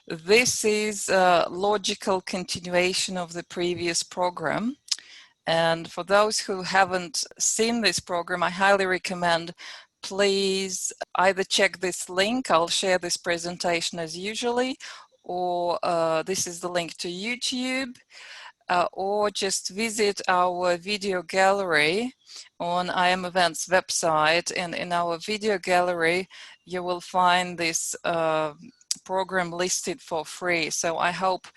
This is a logical continuation of the previous program. And for those who haven't seen this program, I highly recommend, please either check this link, I'll share this presentation as usually, or this is the link to YouTube, or just visit our video gallery on IM Events website. And in our video gallery, you will find this program listed for free. So I hope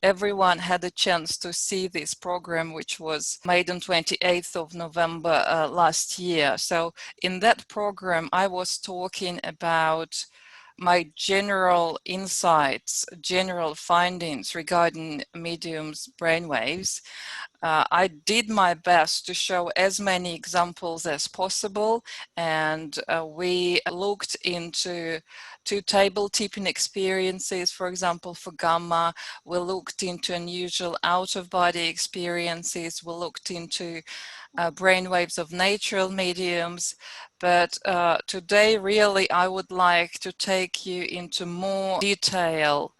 everyone had a chance to see this program, which was made on 28th of November last year. So in that program, I was talking about my general insights, general findings regarding mediums brainwaves. I did my best to show as many examples as possible, and we looked into two table tipping experiences, for example, for gamma. We looked into unusual out-of-body experiences. We looked into brainwaves of natural mediums. But today, really, I would like to take you into more detail.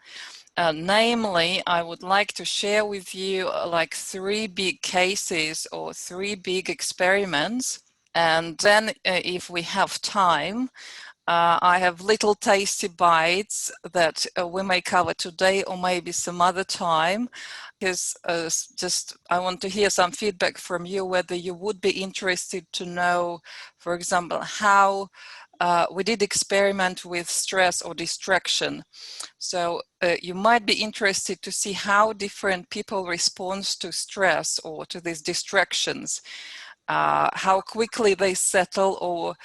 Namely, I would like to share with you like 3 big cases or 3 big experiments. And then if we have time, I have little tasty bites that we may cover today or maybe some other time, because just I want to hear some feedback from you, whether you would be interested to know, for example, how we did experiment with stress or distraction. So you might be interested to see how different people respond to stress or to these distractions. How quickly they settle or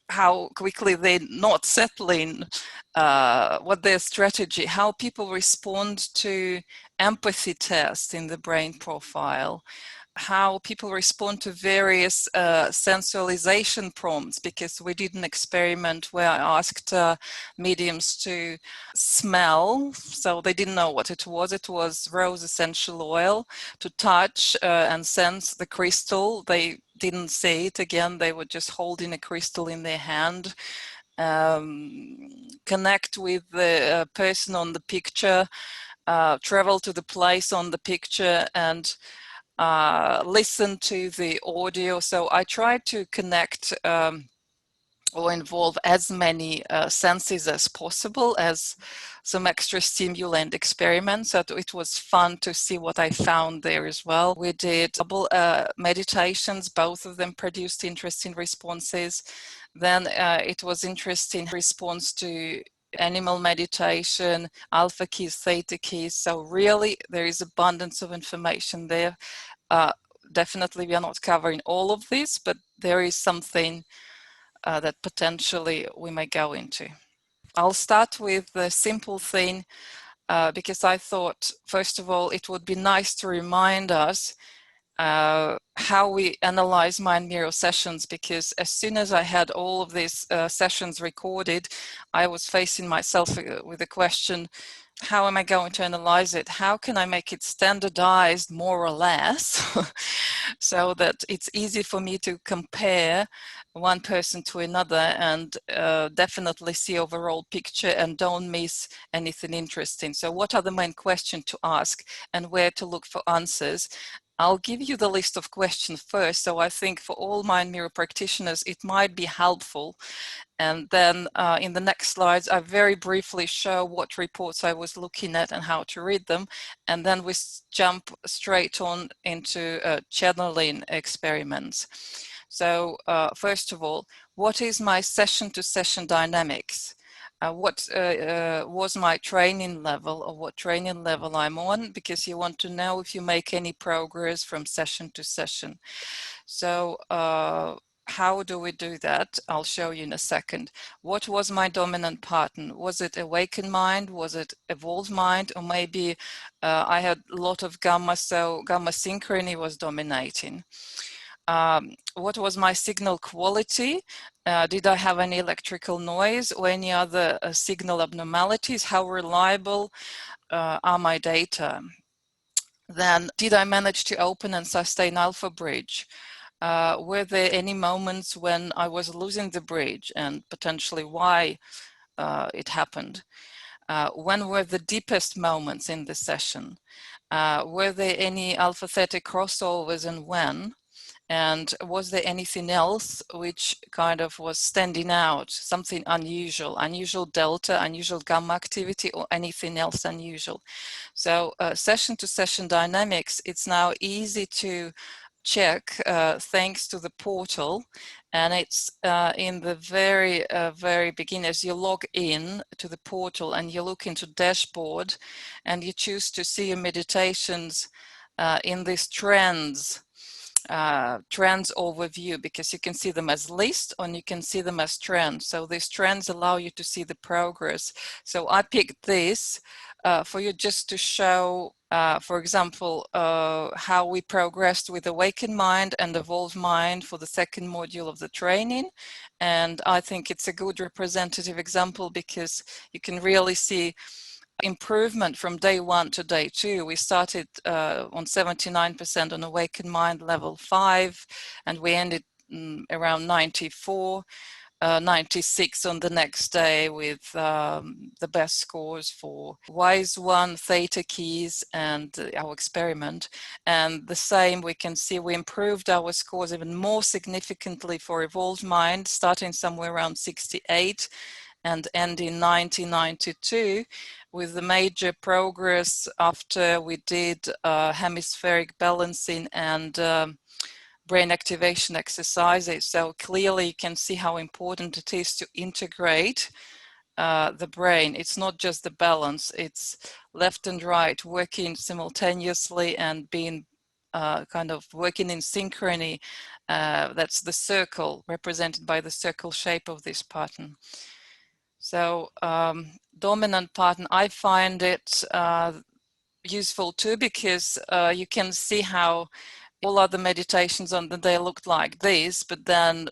how quickly they're not settling, what their strategy, how people respond to empathy tests in the brain profile, how people respond to various sensualization prompts, because we did an experiment where I asked mediums to smell, so they didn't know what it was. It was rose essential oil. To touch and sense the crystal, they didn't see it. Again, they were just holding a crystal in their hand. Connect with the person on the picture, travel to the place on the picture, and listen to the audio. So I tried to connect or involve as many senses as possible as some extra stimulant experiments. So it was fun to see what I found there as well. We did double meditations. Both of them produced interesting responses. Then it was interesting response to animal meditation, alpha keys, theta keys. So really there is abundance of information there. Definitely we are not covering all of this, but there is something that potentially we may go into. I'll start with the simple thing because I thought, first of all, it would be nice to remind us how we analyze mind mirror sessions, because as soon as I had all of these sessions recorded, I was facing myself with the question, how am I going to analyze it? How can I make it standardized more or less so that it's easy for me to compare one person to another and definitely see overall picture and don't miss anything interesting. So what are the main questions to ask and where to look for answers? I'll give you the list of questions first. So I think for all mind mirror practitioners, it might be helpful. And then in the next slides, I very briefly show what reports I was looking at and how to read them. And then we jump straight on into channeling experiments. So first of all, what is my session-to-session dynamics? What was my training level, or what training level I'm on, because you want to know if you make any progress from session to session. So how do we do that? I'll show you in a second. What was my dominant pattern? Was it awakened mind? Was it evolved mind? Or maybe I had a lot of gamma, so gamma synchrony was dominating. What was my signal quality? Did I have any electrical noise or any other signal abnormalities? How reliable are my data? Then, did I manage to open and sustain alpha bridge? Were there any moments when I was losing the bridge, and potentially why it happened? when were the deepest moments in the session? Were there any alpha theta crossovers and when? And was there anything else which kind of was standing out, something unusual, unusual delta, unusual gamma activity, or anything else unusual? So session to session dynamics, it's now easy to check thanks to the portal, and it's in the very beginning. As you log in to the portal and you look into dashboard and you choose to see your meditations in these trends overview, because you can see them as list and you can see them as trends. So these trends allow you to see the progress. So I picked this for you just to show, for example, how we progressed with Awakened Mind and Evolved Mind for the second module of the training. And I think it's a good representative example because you can really see improvement from day 1 to day 2. We started on 79% on Awakened Mind level 5, and we ended around 94, 96 on the next day with the best scores for Wise One, Theta Keys, and our experiment. And the same, we can see we improved our scores even more significantly for Evolved Mind, starting somewhere around 68 and ending 1992, with the major progress after we did hemispheric balancing and brain activation exercises. So clearly you can see how important it is to integrate the brain. It's not just the balance, it's left and right working simultaneously and being kind of working in synchrony. That's the circle, represented by the circle shape of this pattern. So dominant pattern, I find it useful too, because you can see how all other meditations on the day looked like this, but then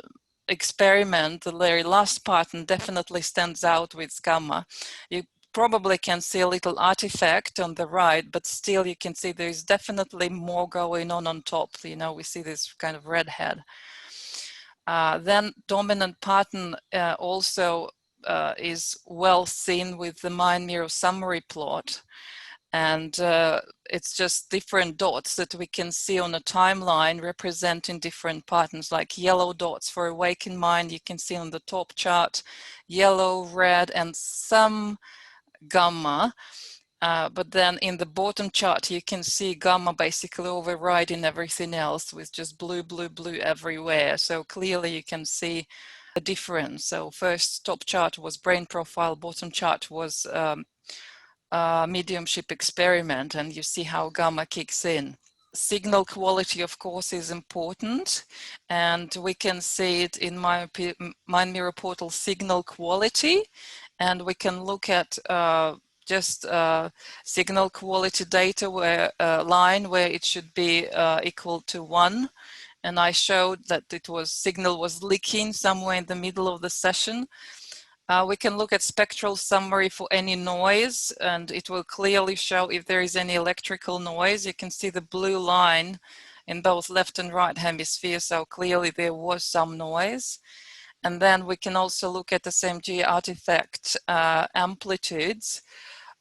experiment, the very last pattern definitely stands out with gamma. You probably can see a little artifact on the right, but still you can see there's definitely more going on top. You know, we see this kind of red head. Then dominant pattern also is well seen with the mind mirror summary plot. And it's just different dots that we can see on a timeline representing different patterns, like yellow dots for Awakened Mind. You can see on the top chart, yellow, red, and some gamma. But then in the bottom chart, you can see gamma basically overriding everything else with just blue, blue, blue everywhere. So clearly you can see the difference. So first top chart was brain profile, bottom chart was mediumship experiment, and you see how gamma kicks in. Signal quality, of course, is important, and we can see it in my Mind Mirror Portal signal quality, and we can look at just signal quality data where line where it should be equal to 1, and I showed that signal was leaking somewhere in the middle of the session. We can look at spectral summary for any noise, and it will clearly show if there is any electrical noise. You can see the blue line in both left and right hemisphere, so clearly there was some noise. And then we can also look at the SMG artifact amplitudes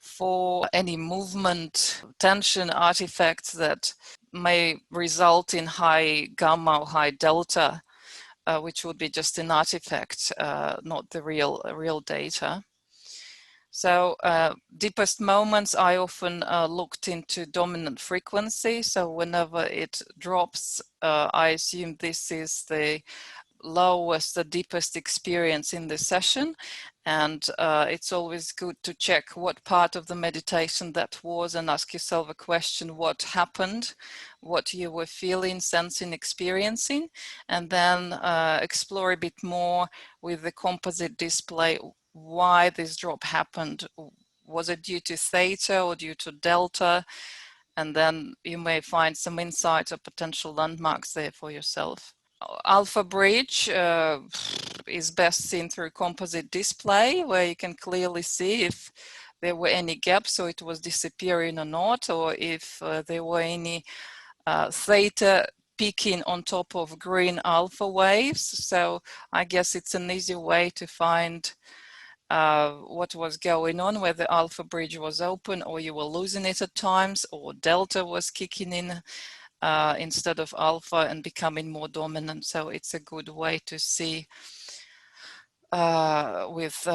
for any movement tension artifacts that may result in high gamma or high delta. Which would be just an artifact, not the real data. So deepest moments, I often looked into dominant frequency. So whenever it drops, I assume this is the lowest, the deepest experience in the session. And it's always good to check what part of the meditation that was and ask yourself a question: what happened, what you were feeling, sensing, experiencing, and then explore a bit more with the composite display why this drop happened. Was it due to theta or due to delta? And then you may find some insights or potential landmarks there for yourself. Alpha bridge is best seen through composite display, where you can clearly see if there were any gaps, so it was disappearing or not, or if there were any theta peaking on top of green alpha waves. So I guess it's an easy way to find what was going on, whether alpha bridge was open or you were losing it at times, or delta was kicking in instead of alpha and becoming more dominant. So it's a good way to see with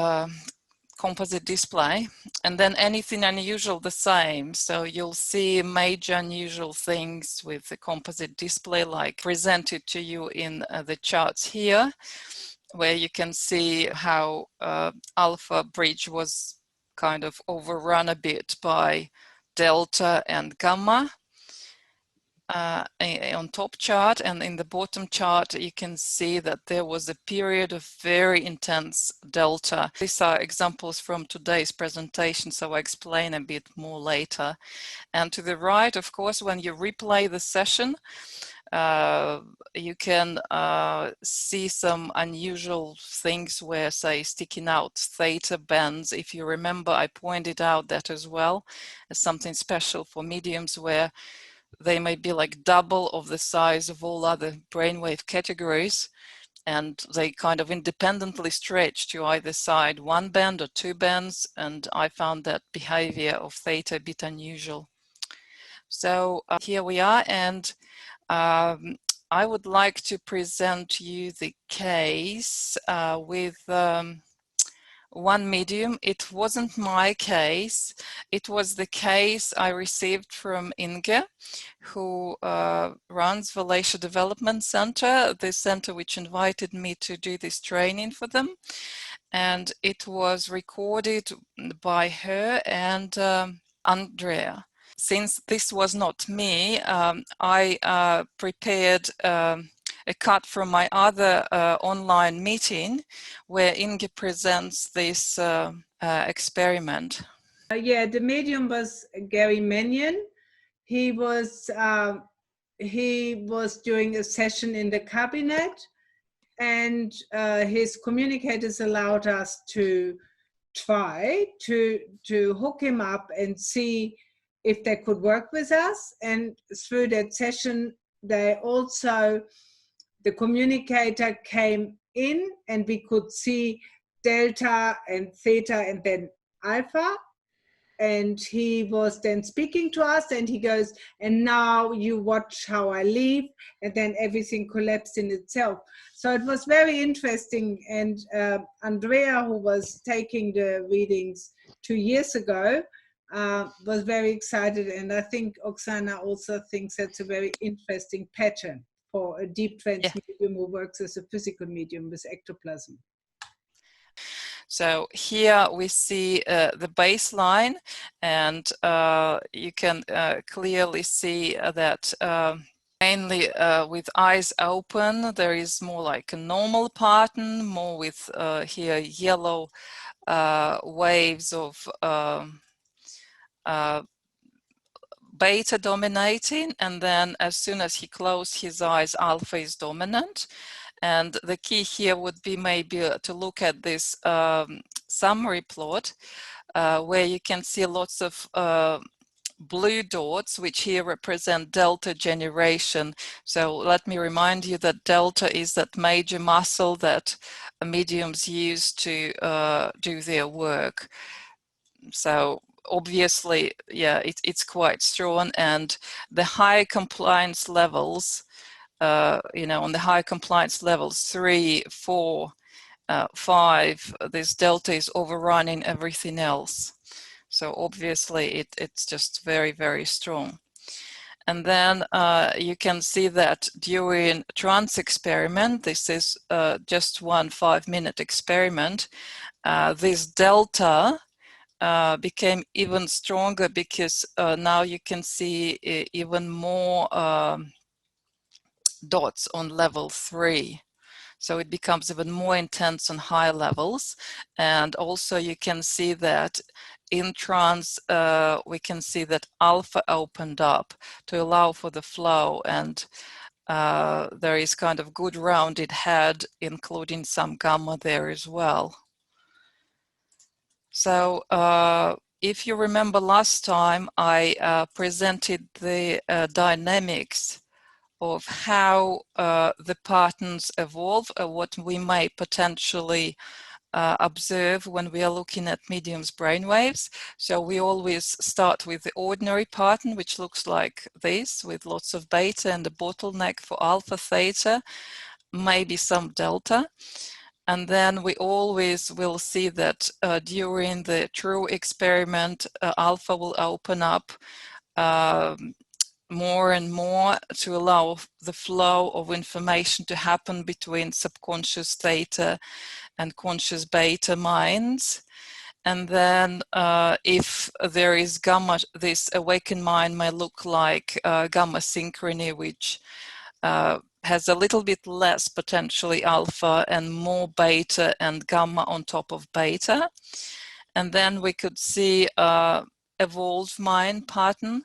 composite display. And then anything unusual, the same. So you'll see major unusual things with the composite display, like presented to you in the charts here, where you can see how alpha bridge was kind of overrun a bit by delta and gamma on top chart, and in the bottom chart you can see that there was a period of very intense delta. These are examples from today's presentation, so I explain a bit more later. And to the right, of course, when you replay the session, you can see some unusual things where, say, sticking out theta bands. If you remember, I pointed out that as well as something special for mediums, where they may be like double of the size of all other brainwave categories, and they kind of independently stretch to either side, one band or two bands, and I found that behavior of theta a bit unusual. So here we are, and I would like to present to you the case with one medium. It wasn't my case, it was the case I received from Inge, who runs Valencia Development Center, the center which invited me to do this training for them. And it was recorded by her and Andrea. Since this was not me, I prepared a cut from my other online meeting where Inge presents this experiment. Yeah, the medium was Gary Mannion. He was doing a session in the cabinet, and his communicators allowed us to try to hook him up and see if they could work with us. And through that session, they also, the communicator came in and we could see delta and theta and then alpha. And he was then speaking to us, and he goes, and now you watch how I leave, and then everything collapsed in itself. So it was very interesting. And Andrea, who was taking the readings 2 years ago, was very excited. And I think Oksana also thinks that's a very interesting pattern for a deep trance medium who works as a physical medium with ectoplasm. So here we see the baseline, and you can clearly see that mainly with eyes open, there is more like a normal pattern, more with here yellow waves of beta dominating, and then as soon as he closed his eyes, alpha is dominant. And the key here would be maybe to look at this summary plot where you can see lots of blue dots, which here represent delta generation. So let me remind you that delta is that major muscle that mediums use to do their work. So obviously, yeah, it's quite strong, and the high compliance levels, you know, on the high compliance levels 3, 4, 5, this delta is overrunning everything else. So obviously it's just very, very strong. And then you can see that during trance experiment, this is just one 5-minute experiment, this delta became even stronger, because now you can see even more dots on level 3. So it becomes even more intense on high levels. And also you can see that in trance, we can see that alpha opened up to allow for the flow, and there is kind of good rounded head, including some gamma there as well. So if you remember last time, I presented the dynamics of how the patterns evolve, what we may potentially observe when we are looking at medium's brainwaves. So we always start with the ordinary pattern, which looks like this, with lots of beta and a bottleneck for alpha, theta, maybe some delta. And then we always will see that during the true experiment, alpha will open up more and more to allow the flow of information to happen between subconscious theta and conscious beta minds. And then if there is gamma, this awakened mind may look like gamma synchrony, which has a little bit less potentially alpha and more beta and gamma on top of beta. And then we could see evolved mind pattern,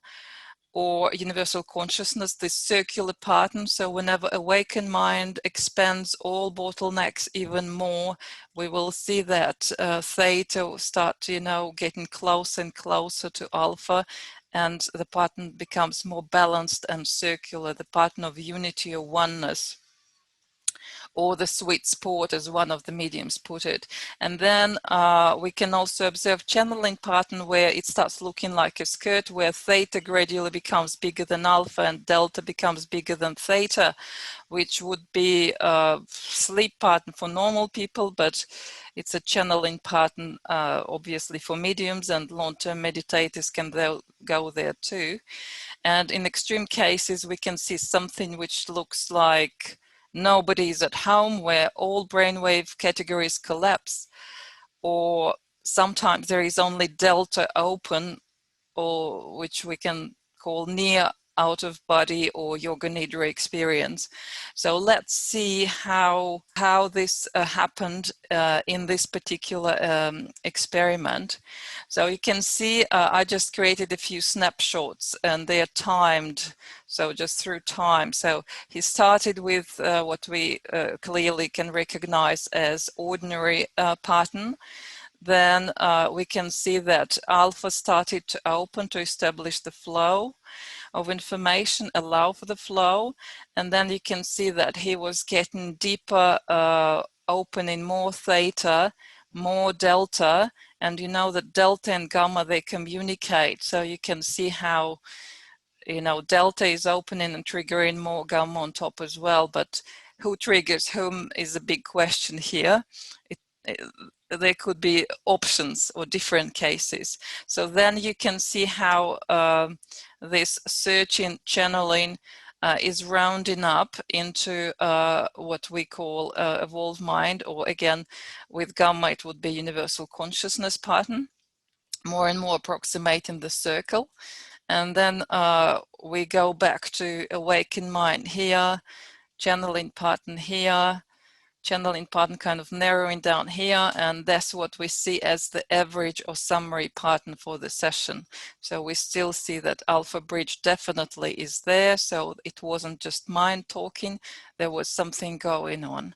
or universal consciousness, this circular pattern. So whenever awakened mind expands all bottlenecks even more, we will see that theta will start, getting closer and closer to alpha, and the pattern becomes more balanced and circular, the pattern of unity or oneness, or the sweet spot, as one of the mediums put it. And then we can also observe channeling pattern where it starts looking like a skirt, where theta gradually becomes bigger than alpha and delta becomes bigger than theta, which would be a sleep pattern for normal people, but it's a channeling pattern obviously for mediums, and long-term meditators can go there too. And in extreme cases, we can see something which looks like nobody is at home, where all brainwave categories collapse, or sometimes there is only delta open, or which we can call near out of body or yoga nidra experience. So let's see how this happened in this particular experiment. So you can see I just created a few snapshots, and they are timed, so just through time. So he started with what we clearly can recognize as ordinary pattern. Then we can see that alpha started to open to establish the flow of information, allow for the flow. And then you can see that he was getting deeper, opening more theta, more delta. And you know that delta and gamma, they communicate. So you can see how, delta is opening and triggering more gamma on top as well. But who triggers whom is a big question here. There could be options or different cases. So then you can see how this searching, channeling is rounding up into what we call evolved mind, or again, with gamma, it would be universal consciousness pattern, more and more approximating the circle. And then we go back to awakened mind here, channeling pattern here, channeling pattern kind of narrowing down here, and that's what we see as the average or summary pattern for the session. So we still see that alpha bridge definitely is there, so it wasn't just mind talking, there was something going on.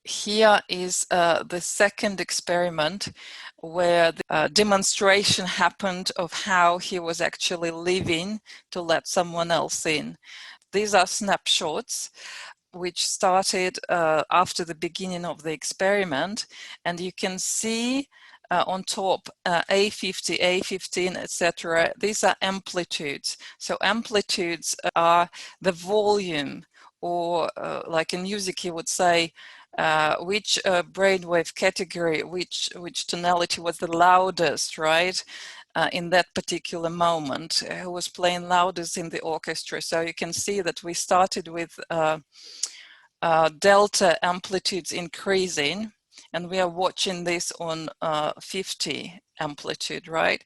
Here is the second experiment, where the demonstration happened of how he was actually living to let someone else in. These are snapshots which started after the beginning of the experiment, and you can see on top A50, A15, etc. These are amplitudes. So amplitudes are the volume, or like in music you would say, which brainwave category, which tonality was the loudest, right? In that particular moment, who was playing loudest in the orchestra. So you can see that we started with delta amplitudes increasing, and we are watching this on 50 amplitude, right?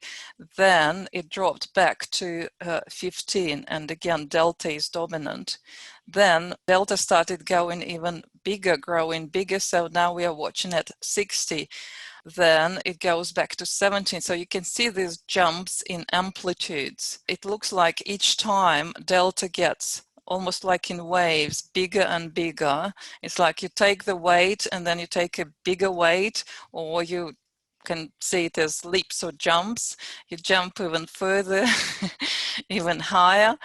Then it dropped back to 15, and again delta is dominant. Then delta started going even bigger, growing bigger, so now we are watching at 60. Then it goes back to 17. So you can see these jumps in amplitudes. It looks like each time delta gets, almost like in waves, bigger and bigger. It's like you take the weight and then you take a bigger weight, or you can see it as leaps or jumps. You jump even further, even higher.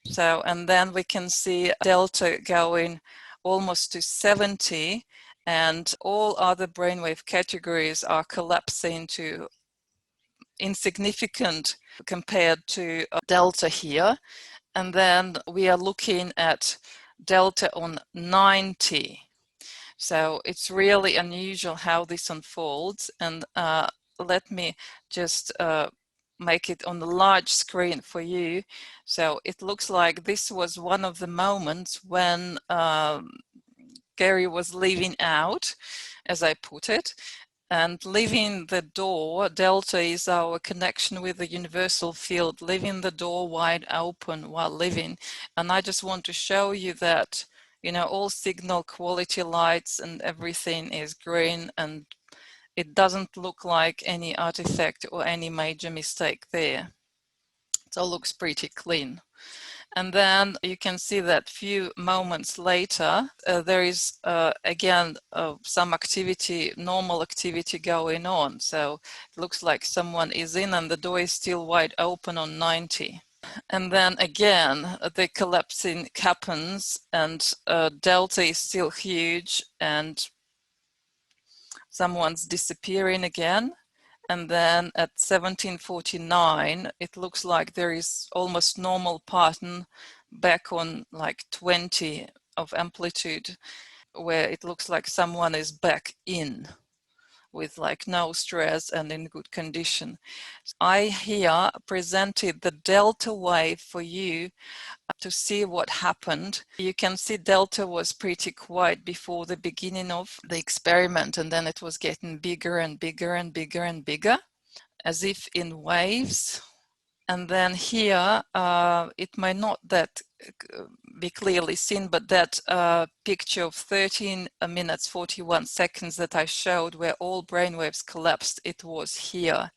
So, and then we can see delta going almost to 70, and all other brainwave categories are collapsing to insignificant compared to delta here. And then we are looking at delta on 90. So it's really unusual how this unfolds. And let me just make it on the large screen for you. So it looks like this was one of the moments when Gary was leaving out, as I put it. And leaving the door, delta is our connection with the universal field, leaving the door wide open while living. And I just want to show you that, you know, all signal quality lights and everything is green, and it doesn't look like any artifact or any major mistake there. It all looks pretty clean. And then you can see that few moments later, there is again some activity, normal activity going on. So it looks like someone is in and the door is still wide open on 90. And then again, the collapsing happens and delta is still huge and someone's disappearing again. And then at 1749, it looks like there is almost normal pattern back on like 20 of amplitude, where it looks like someone is back in with like no stress and in good condition. I here presented the delta wave for you to see what happened. You can see delta was pretty quiet before the beginning of the experiment, and then it was getting bigger and bigger and bigger and bigger, as if in waves. And then here, it might not that be clearly seen, but that picture of 13 minutes 41 seconds that I showed where all brainwaves collapsed, it was here.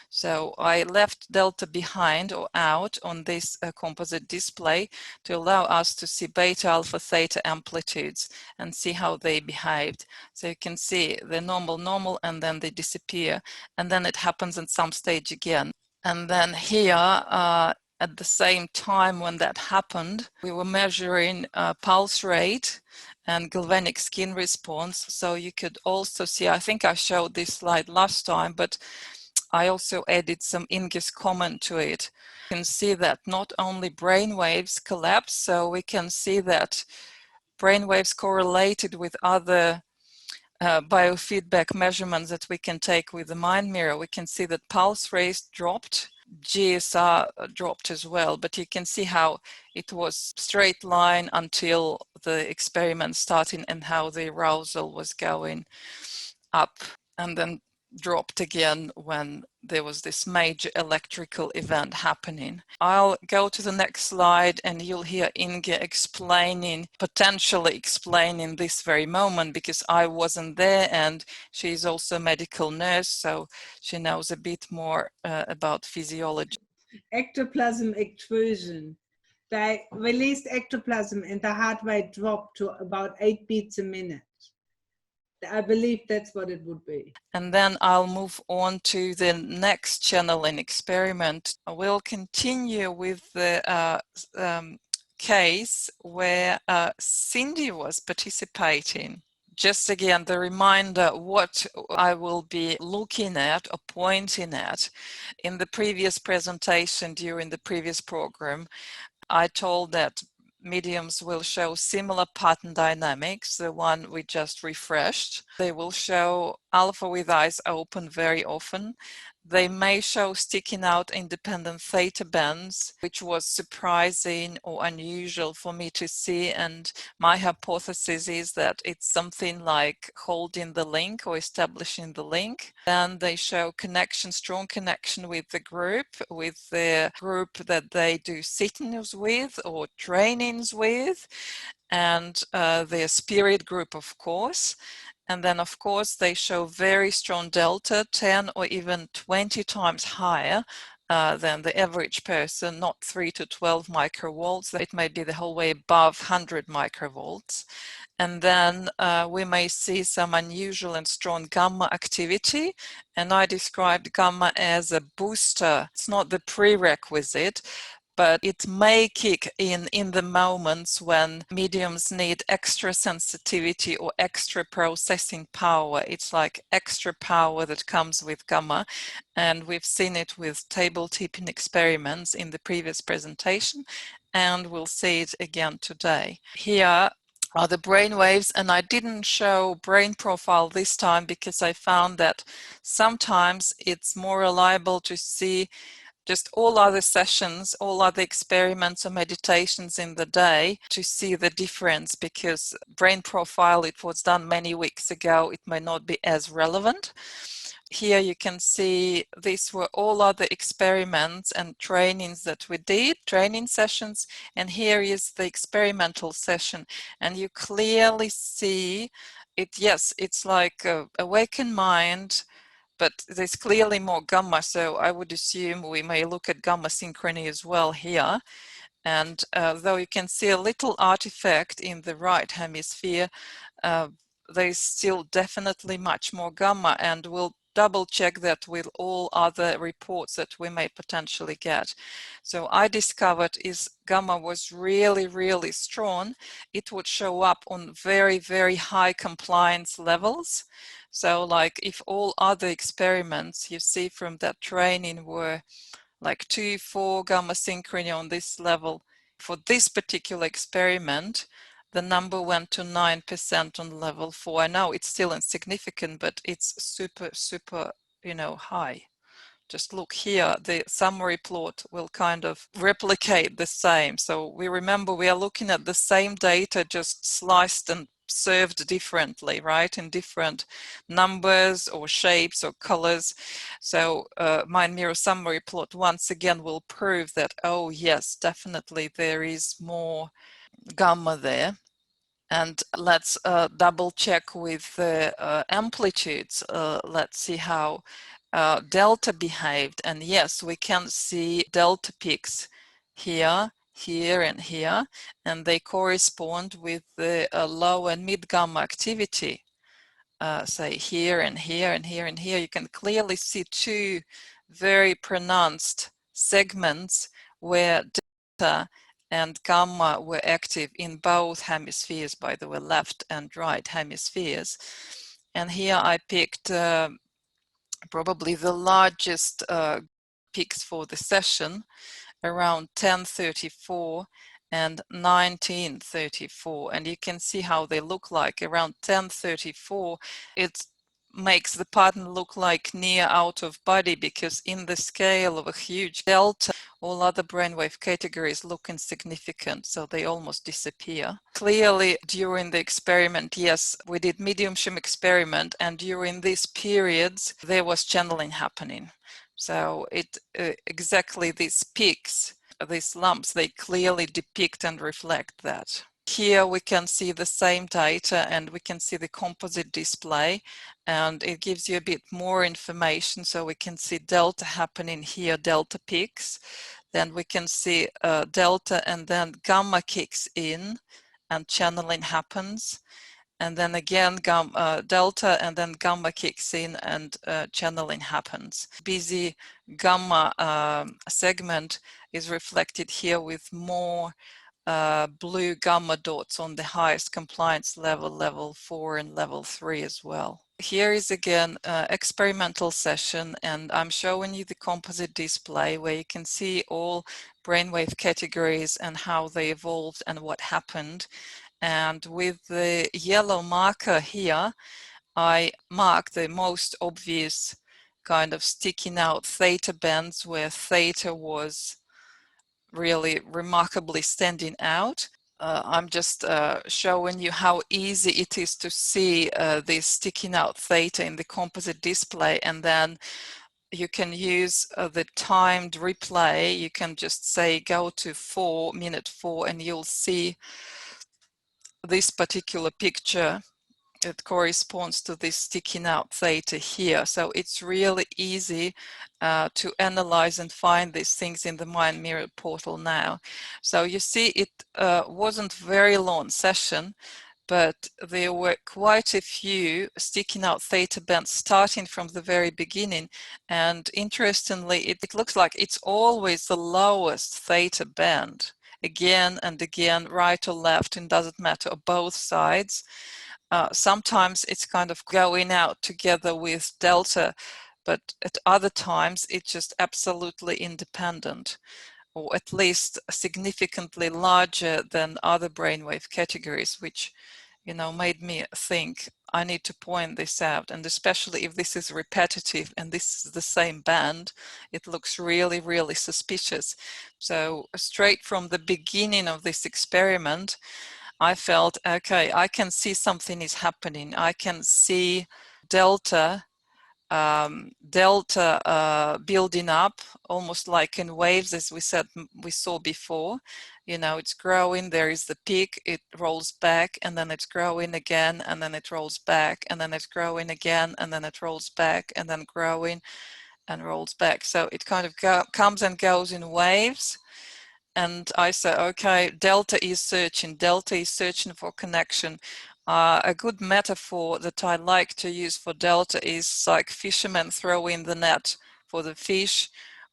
So I left delta behind or out on this composite display to allow us to see beta, alpha, theta amplitudes and see how they behaved. So you can see the normal, and then they disappear. And then it happens at some stage again. And then here, at the same time when that happened, we were measuring pulse rate and galvanic skin response. So you could also see, I think I showed this slide last time, but I also added some Inge's comment to it. You can see that not only brainwaves collapse, so we can see that brainwaves correlated with other biofeedback measurements that we can take with the mind mirror. We can see that pulse rate dropped, GSR dropped as well, but you can see how it was straight line until the experiment started and how the arousal was going up and then dropped again when there was this major electrical event happening. I'll go to the next slide and you'll hear Inge explaining, potentially explaining this very moment, because I wasn't there and she's also a medical nurse, so she knows a bit more about physiology. Ectoplasm explosion. They released ectoplasm and the heart rate dropped to about 8 beats a minute. I believe that's what it would be. And then I'll move on to the next channeling experiment. We'll continue with the case where Cindy was participating. Just again, the reminder what I will be looking at or pointing at. In the previous presentation during the previous program, I told that mediums will show similar pattern dynamics, the one we just refreshed. They will show alpha with eyes open very often. They may show sticking out independent theta bands, which was surprising or unusual for me to see. And my hypothesis is that it's something like holding the link or establishing the link. Then they show connection, strong connection with the group that they do sit-ins with or trainings with, and their spirit group, of course. And then, of course, they show very strong delta, 10 or even 20 times higher than the average person, not 3 to 12 microvolts. It may be the whole way above 100 microvolts. And then we may see some unusual and strong gamma activity. And I described gamma as a booster. It's not the prerequisite, but it may kick in the moments when mediums need extra sensitivity or extra processing power. It's like extra power that comes with gamma, and we've seen it with table tipping experiments in the previous presentation, and we'll see it again today. Here are the brain waves, and I didn't show brain profile this time because I found that sometimes it's more reliable to see just all other sessions, all other experiments or meditations in the day to see the difference, because brain profile, it was done many weeks ago, it may not be as relevant. Here you can see these were all other experiments and trainings that we did, training sessions, and here is the experimental session, and you clearly see it. Yes, it's like awakened mind, but there's clearly more gamma, so I would assume we may look at gamma synchrony as well here. And though you can see a little artifact in the right hemisphere, there's still definitely much more gamma, and we'll double check that with all other reports that we may potentially get. So I discovered is gamma was really, really strong. It would show up on very, very high compliance levels. So like if all other experiments you see from that training were like 2, 4 gamma synchrony on this level, for this particular experiment, the number went to 9% on level 4. I know it's still insignificant, but it's super, super, high. Just look here, the summary plot will kind of replicate the same. So we remember we are looking at the same data, just sliced and served differently, right? In different numbers or shapes or colors. So mind mirror summary plot once again will prove that, oh yes, definitely there is more gamma there. And let's double check with the amplitudes. Let's see how delta behaved. And yes, we can see delta peaks here, here, and here, and they correspond with the low and mid gamma activity. Say here and here and here and here. You can clearly see two very pronounced segments where delta and gamma were active in both hemispheres, by the way, left and right hemispheres. And here I picked probably the largest peaks for the session, around 1034 and 1934, and you can see how they look like. Around 1034, it makes the pattern look like near out of body, because in the scale of a huge delta, all other brainwave categories look insignificant, so they almost disappear. Clearly, during the experiment, yes, we did mediumship experiment, and during these periods, there was channeling happening. So it exactly these peaks, these lumps, they clearly depict and reflect that. Here we can see the same data, and we can see the composite display, and it gives you a bit more information. So we can see delta happening here, delta peaks. Then we can see delta, and then gamma kicks in and channeling happens. And then again delta, and then gamma kicks in and channeling happens. Busy gamma segment is reflected here with more blue gamma dots on the highest compliance level, level 4 and level 3 as well. Here is again experimental session, and I'm showing you the composite display where you can see all brainwave categories and how they evolved and what happened. And with the yellow marker here, I mark the most obvious kind of sticking out theta bands where theta was really remarkably standing out. I'm just showing you how easy it is to see this sticking out theta in the composite display, and then you can use the timed replay. You can just say go to minute 4, and you'll see this particular picture. It corresponds to this sticking out theta here. So it's really easy to analyze and find these things in the Mind Mirror portal now. So you see it wasn't very long session, but there were quite a few sticking out theta bands starting from the very beginning. And interestingly, it looks like it's always the lowest theta band, again and again, right or left, and doesn't matter, or both sides. Sometimes it's kind of going out together with delta, but at other times it's just absolutely independent, or at least significantly larger than other brainwave categories, which, you know, made me think I need to point this out. And especially if this is repetitive and this is the same band, it looks really, really suspicious. So straight from the beginning of this experiment, I felt, okay, I can see something is happening. I can see delta building up almost like in waves, as we said, we saw before. You know, it's growing, there is the peak, it rolls back, and then it's growing again, and then it rolls back, and then it's growing again, and then it rolls back, and then growing and rolls back. So it kind of comes and goes in waves. And I said, okay, delta is searching for connection. A good metaphor that I like to use for delta is like fishermen throwing the net for the fish,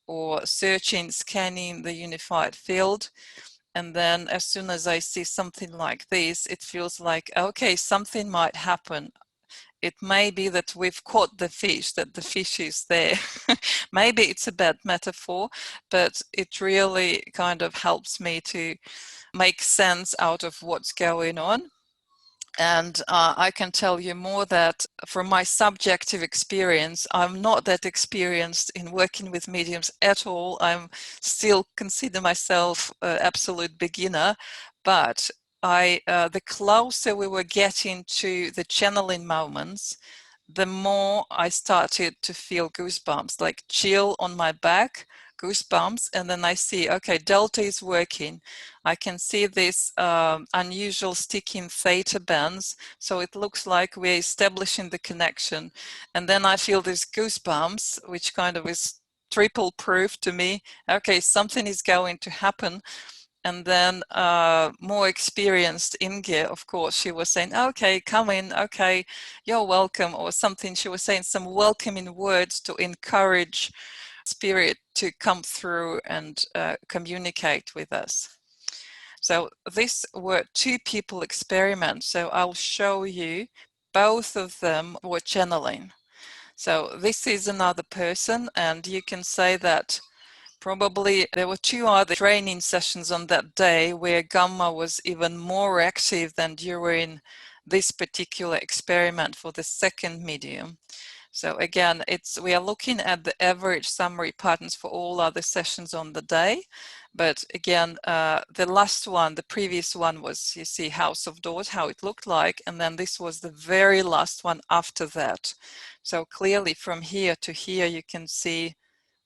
or searching, scanning the unified field. And then as soon as I see something like this, it feels like, okay, something might happen. It may be that we've caught the fish, that the fish is there. Maybe it's a bad metaphor, but it really kind of helps me to make sense out of what's going on. And I can tell you more that from my subjective experience, I'm not that experienced in working with mediums at all. I'm still consider myself an absolute beginner, but the closer we were getting to the channeling moments, the more I started to feel goosebumps, like chill on my back, goosebumps, and then I see, okay, delta is working. I can see this unusual sticking theta bands, so it looks like we're establishing the connection. And then I feel these goosebumps, which kind of is triple proof to me, okay, something is going to happen. And then more experienced Inge, of course, she was saying, okay, come in, okay, you're welcome, or something. She was saying some welcoming words to encourage spirit to come through and communicate with us. So these were two people experiments. So I'll show you, both of them were channeling. So this is another person, and you can say that probably there were two other training sessions on that day where gamma was even more active than during this particular experiment for the second medium. So again, we are looking at the average summary patterns for all other sessions on the day. But again, the last one, the previous one was, you see, House of Doors, how it looked like. And then this was the very last one after that. So clearly from here to here, you can see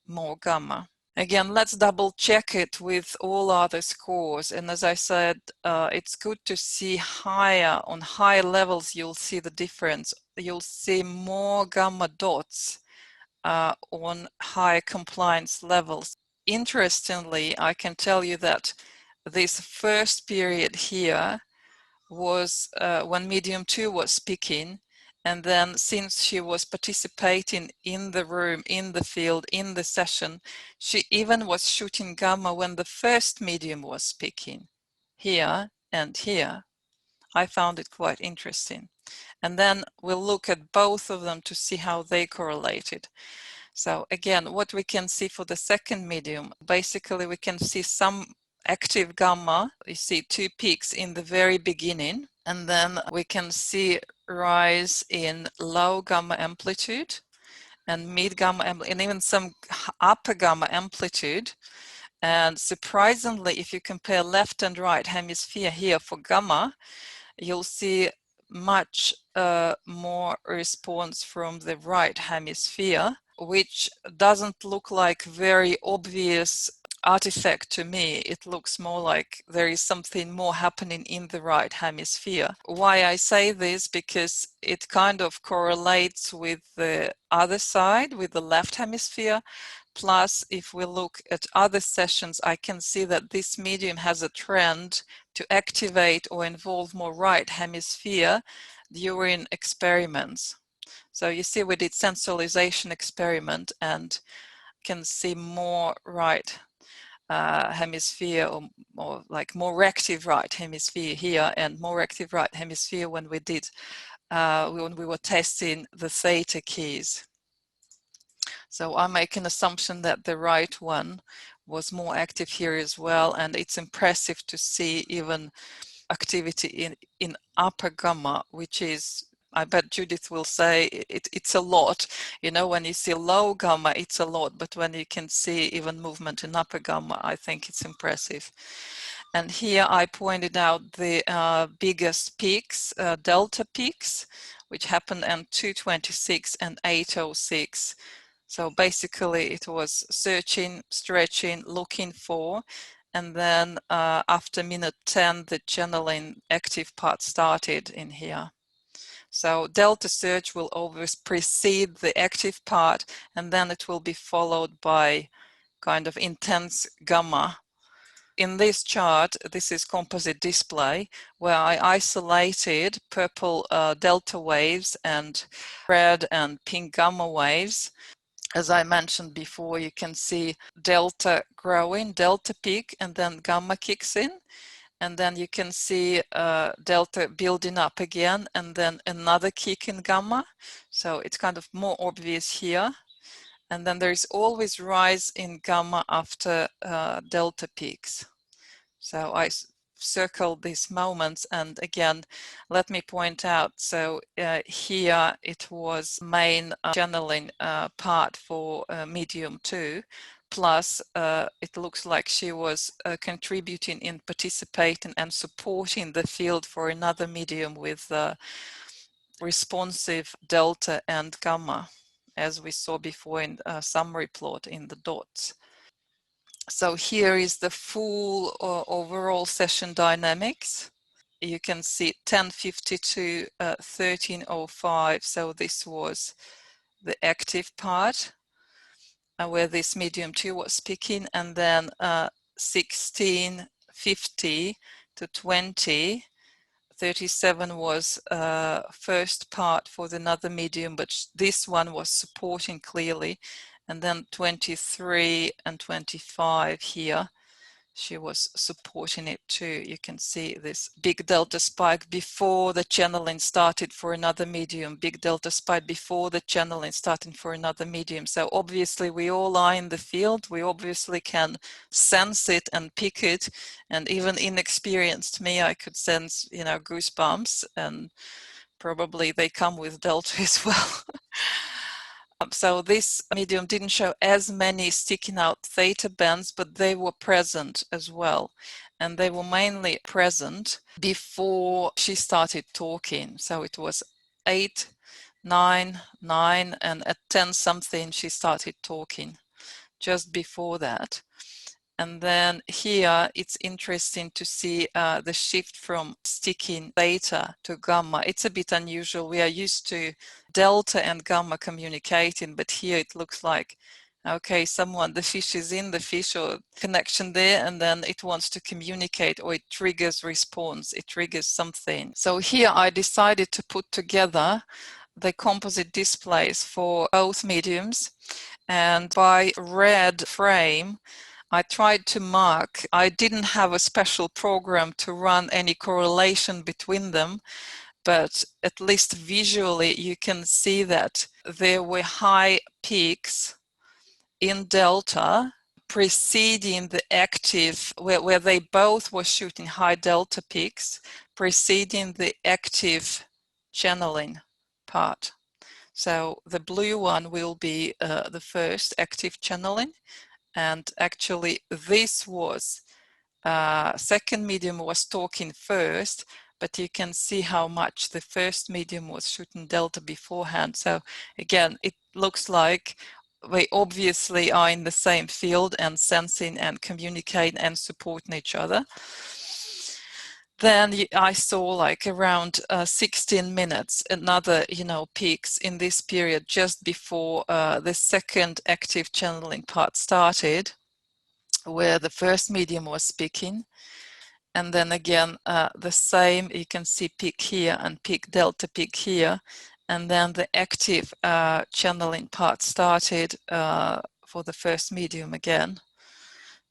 more gamma. Again, let's double check it with all other scores. And as I said, it's good to see higher, on higher levels, you'll see the difference. You'll see more gamma dots on higher compliance levels. Interestingly, I can tell you that this first period here was when medium 2 was speaking, and then since she was participating in the room, in the field, in the session, she even was shooting gamma when the first medium was speaking, here and here. I found it quite interesting. And then we'll look at both of them to see how they correlated. So again, what we can see for the second medium, basically we can see some active gamma. You see two peaks in the very beginning, and then we can see rise in low gamma amplitude and mid gamma amplitude, and even some upper gamma amplitude. And surprisingly, if you compare left and right hemisphere here for gamma, you'll see much more response from the right hemisphere, which doesn't look like very obvious artifact to me. It looks more like there is something more happening in the right hemisphere. Why I say this? Because it kind of correlates with the other side, with the left hemisphere. Plus, if we look at other sessions, I can see that this medium has a trend to activate or involve more right hemisphere during experiments. So you see we did sensualization experiment and can see more right hemisphere or like more active right hemisphere here and more active right hemisphere when we did when we were testing the theta keys. So I make an assumption that the right one was more active here as well, and it's impressive to see even activity in upper gamma, which is, I bet Judith will say it's a lot. You know, when you see low gamma, it's a lot, but when you can see even movement in upper gamma, I think it's impressive. And here I pointed out the biggest peaks, delta peaks, which happened in 226 and 806. So basically it was searching, stretching, looking for, and then after minute 10, the channeling active part started in here. So delta surge will always precede the active part, and then it will be followed by kind of intense gamma. In this chart, this is composite display, where I isolated purple delta waves and red and pink gamma waves. As I mentioned before, you can see delta growing, delta peak, and then gamma kicks in. And then you can see delta building up again, and then another kick in gamma. So it's kind of more obvious here. And then there is always rise in gamma after delta peaks. So I circled these moments, and again, let me point out, so here it was main channeling part for medium 2, plus it looks like she was contributing in participating and supporting the field for another medium with responsive delta and gamma, as we saw before in summary plot in the dots. So here is the full overall session dynamics. You can see 10:52, 13:05. So this was the active part where this medium 2 was speaking, and then 16:50 to 20. 37 was first part for another medium, but this one was supporting clearly. And then 23 and 25 here, she was supporting it too. You can see this big delta spike before the channeling started for another medium, big delta spike before the channeling starting for another medium. So obviously we all are in the field, we obviously can sense it and pick it, and even inexperienced me, I could sense, you know, goosebumps, and probably they come with delta as well. So this medium didn't show as many sticking out theta bands, but they were present as well. And they were mainly present before she started talking. So it was 8, 9, 9, and at 10 something she started talking just before that. And then here it's interesting to see the shift from sticking theta to gamma. It's a bit unusual. We are used to delta and gamma communicating, but here it looks like, okay, the fish is in the fish or connection there, and then it wants to communicate, or it triggers response, it triggers something. So here I decided to put together the composite displays for both mediums, and by red frame, I tried to mark. I didn't have a special program to run any correlation between them, but at least visually you can see that there were high peaks in delta preceding the active, where they both were shooting high delta peaks, preceding the active channeling part. So the blue one will be the first active channeling. And actually this was second medium was talking first, but you can see how much the first medium was shooting delta beforehand. So again, it looks like we obviously are in the same field and sensing and communicating and supporting each other. then I saw like around 16 minutes, another, peaks in this period just before the second active channeling part started, where the first medium was speaking. And then again, the same, you can see peak here and peak delta peak here. And then the active channeling part started for the first medium again.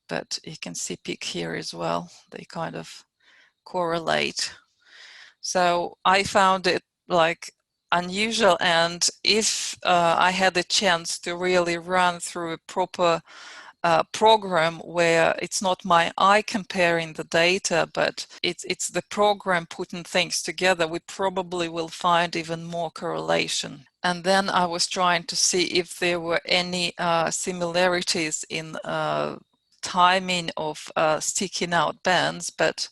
But you can see peak here as well. They kind of correlate. So I found it like unusual. And if I had a chance to really run through a proper program where it's not my eye comparing the data, but it's the program putting things together, we probably will find even more correlation. And then I was trying to see if there were any similarities in timing of sticking out bands, but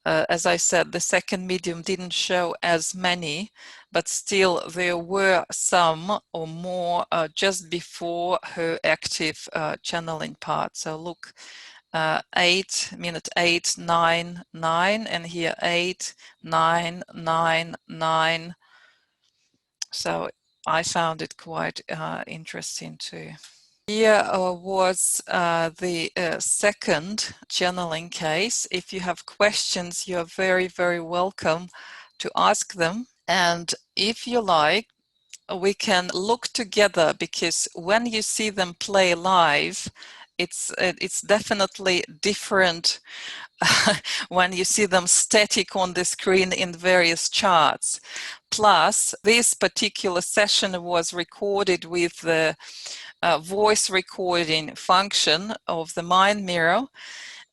as I said, the second medium didn't show as many, but still there were some or more just before her active channeling part. So look, 8, 9, 9, and here 8, 9, 9, 9. So I found it quite interesting too. Here was the second channeling case. If you have questions, you're very, very welcome to ask them. And if you like, we can look together, because when you see them play live, it's definitely different when you see them static on the screen in various charts. Plus, this particular session was recorded with the voice recording function of the Mind Mirror.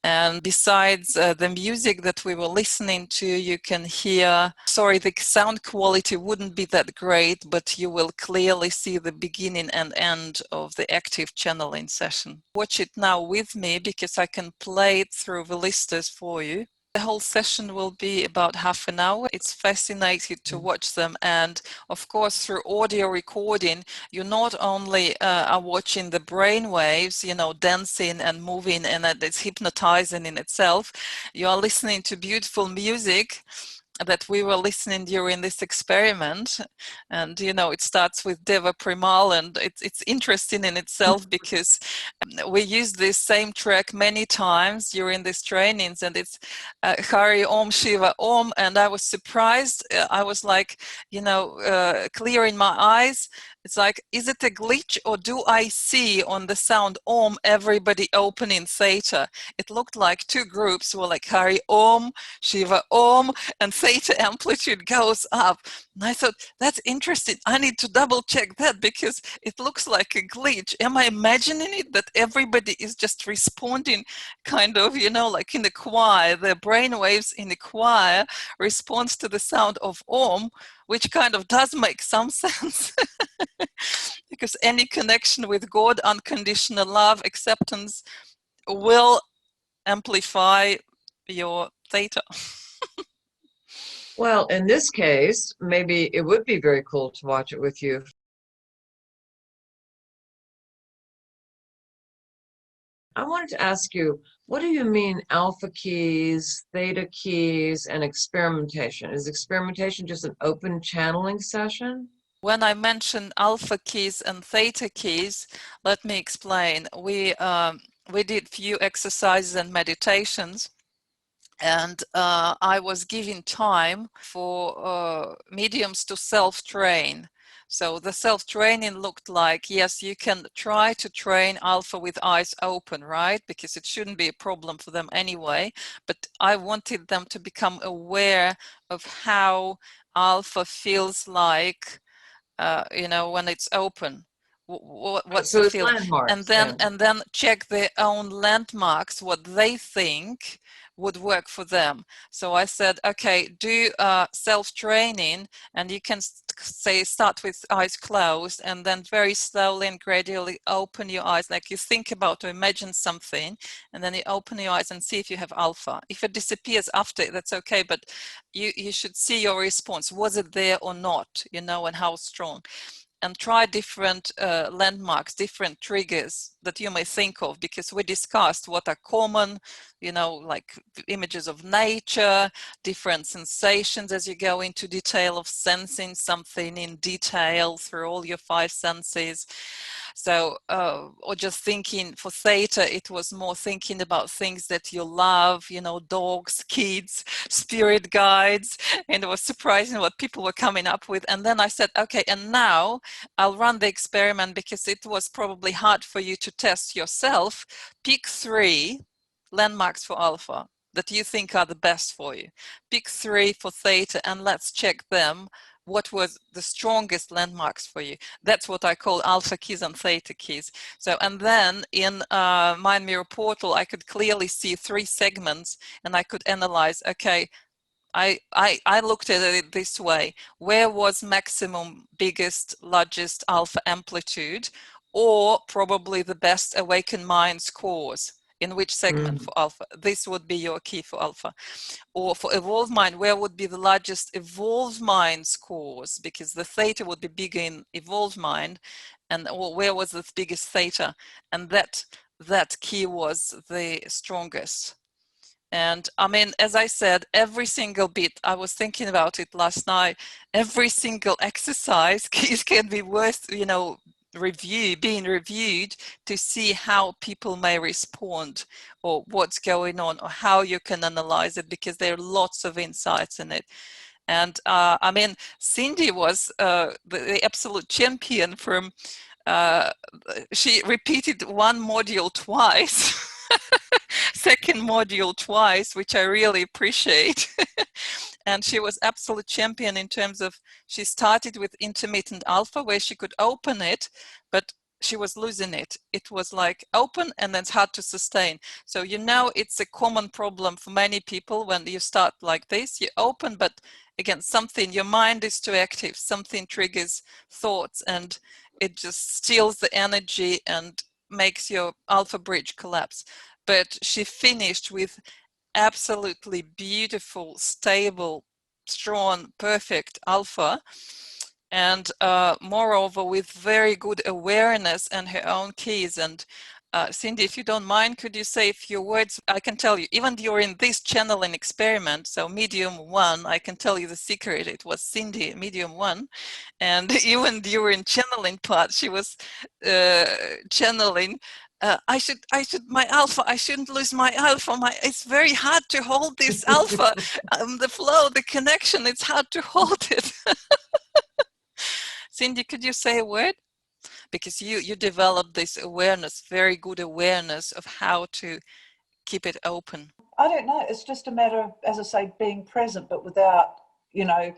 And besides the music that we were listening to, you can hear, sorry, the sound quality wouldn't be that great, but you will clearly see the beginning and end of the active channeling session. Watch it now with me, because I can play it through the listers for you. The whole session will be about half an hour. It's fascinating to watch them. And of course, through audio recording, you not only are watching the brainwaves, dancing and moving, and it's hypnotizing in itself. You are listening to beautiful music that we were listening during this experiment. And it starts with Deva Primal, and it's interesting in itself, because we used this same track many times during these trainings, and it's Hari Om Shiva Om. And I was surprised. I was like, clearing my eyes. It's like, is it a glitch, or do I see on the sound Om everybody opening theta? It looked like two groups were like Hari Om, Shiva Om, and theta amplitude goes up. And I thought, that's interesting. I need to double check that, because it looks like a glitch. Am I imagining it, that everybody is just responding kind of, like in the choir, the brain waves in the choir responds to the sound of Om, which kind of does make some sense. Because any connection with God, unconditional love, acceptance, will amplify your theta. Well, in this case, maybe it would be very cool to watch it with you. I wanted to ask you, what do you mean alpha keys, theta keys, and experimentation? Is experimentation just an open channeling session? When I mention alpha keys and theta keys, let me explain. We did few exercises and meditations, and I was giving time for mediums to self-train. So the self-training looked like, yes, you can try to train alpha with eyes open, right? Because it shouldn't be a problem for them anyway. But I wanted them to become aware of how alpha feels like, when it's open. What's So the it's feeling? landmarks. And then check their own landmarks, what they think would work for them. So I said, okay, do self-training, and you can say start with eyes closed, and then very slowly and gradually open your eyes, like you think about or imagine something, and then you open your eyes and see if you have alpha. If it disappears after, that's okay, but you should see your response. Was it there or not, and how strong? and try different landmarks, different triggers that you may think of, because we discussed what are common, you know, like images of nature, different sensations as you go into detail of sensing something in detail through all your 5 senses. So, or just thinking for theta, it was more thinking about things that you love, you know, dogs, kids, spirit guides, and it was surprising what people were coming up with. And then I said, okay, and now I'll run the experiment, because it was probably hard for you to test yourself. Pick 3 landmarks for alpha that you think are the best for you. Pick 3 for theta, and let's check them. What was the strongest landmarks for you? That's what I call alpha keys and theta keys. So, and then in Mind Mirror Portal, I could clearly see 3 segments, and I could analyze, okay, I looked at it this way: where was maximum, biggest, largest alpha amplitude, or probably the best awakened mind scores? In which segment for alpha? This would be your key for alpha. Or for evolved mind, where would be the largest evolved mind scores? Because the theta would be bigger in evolved mind, and or where was the biggest theta? And that key was the strongest. And I mean, as I said, every single bit, I was thinking about it last night, every single exercise can be worth, you know, being reviewed to see how people may respond, or what's going on, or how you can analyze it, because there are lots of insights in it. And I mean, Cindy was the absolute champion from, she repeated one module twice. Second module twice, which I really appreciate. And she was absolute champion in terms of, she started with intermittent alpha, where she could open it, but she was losing it. It was like open and then it's hard to sustain. So, you know, it's a common problem for many people when you start like this. You open, but again, something, your mind is too active, something triggers thoughts, and it just steals the energy and makes your alpha bridge collapse. But she finished with absolutely beautiful, stable, strong, perfect alpha. And moreover, with very good awareness and her own keys. And Cindy, if you don't mind, could you say a few words? I can tell you, even during this channeling experiment, so medium 1, I can tell you the secret. It was Cindy, medium 1. And even during channeling part, she was channeling, I should, my alpha, I shouldn't lose my alpha. It's very hard to hold this alpha, the flow, the connection, it's hard to hold it. Cindy, could you say a word? Because you developed this awareness, very good awareness of how to keep it open. I don't know. It's just a matter of, as I say, being present, but without, you know,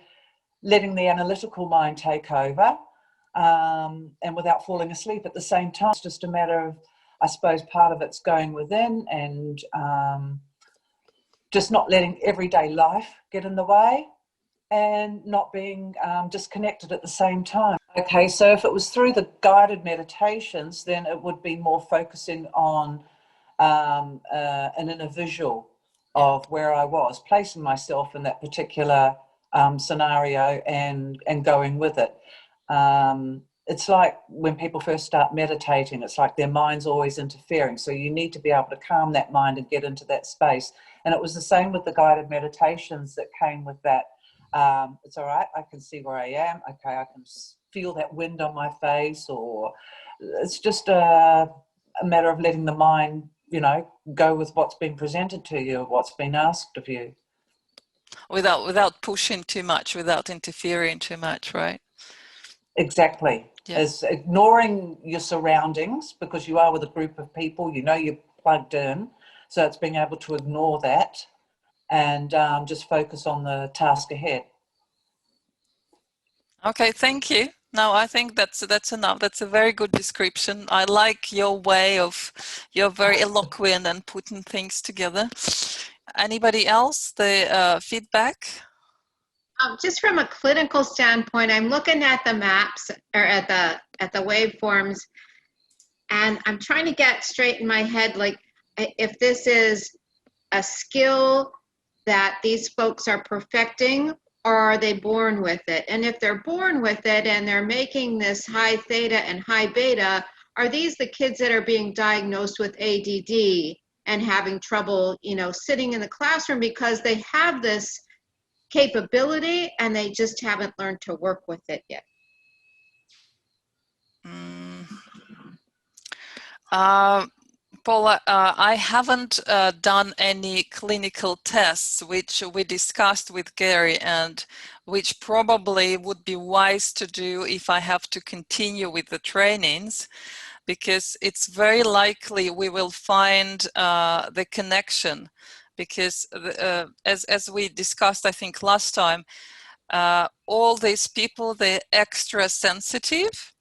letting the analytical mind take over, and without falling asleep at the same time. It's just a matter of, I suppose, part of it's going within and just not letting everyday life get in the way, and not being disconnected at the same time. Okay, so if it was through the guided meditations, then it would be more focusing on an inner visual of where I was, placing myself in that particular scenario and going with it. It's like when people first start meditating, it's like their mind's always interfering. So you need to be able to calm that mind and get into that space. And it was the same with the guided meditations that came with that. It's all right, I can see where I am. Okay, I can feel that wind on my face, or it's just a matter of letting the mind, you know, go with what's been presented to you, what's been asked of you. Without pushing too much, without interfering too much, right? Exactly. Yeah. As ignoring your surroundings, because you are with a group of people, you know, you're plugged in. So it's being able to ignore that and just focus on the task ahead. Okay, thank you. No, I think that's enough. That's a very good description. I like your way of, you're very eloquent and putting things together. Anybody else? The feedback? Just from a clinical standpoint, I'm looking at the maps or at the waveforms, and I'm trying to get straight in my head, like if this is a skill that these folks are perfecting, or are they born with it? And if they're born with it and they're making this high theta and high beta, are these the kids that are being diagnosed with ADD and having trouble, you know, sitting in the classroom because they have this capability and they just haven't learned to work with it yet? Paula, I haven't done any clinical tests, which we discussed with Gary, and which probably would be wise to do if I have to continue with the trainings, because it's very likely we will find the connection. Because as we discussed, I think last time, all these people, they're extra sensitive,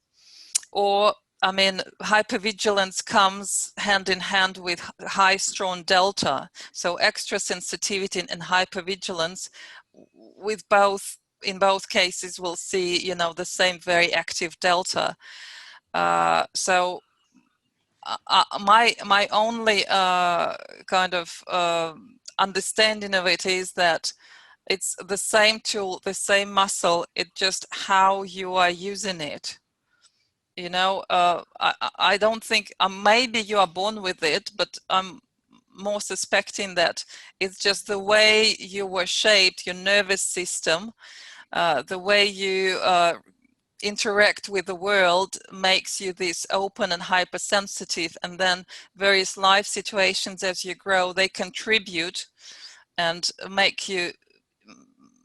or I mean, hypervigilance comes hand in hand with high strong delta. So extra sensitivity and hypervigilance, with both, in both cases, we'll see, you know, the same very active delta. So my only kind of understanding of it is that it's the same tool, the same muscle, it's just how you are using it. You know, I don't think, maybe you are born with it, but I'm more suspecting that it's just the way you were shaped, your nervous system, the way you interact with the world makes you this open and hypersensitive, and then various life situations as you grow, they contribute and make you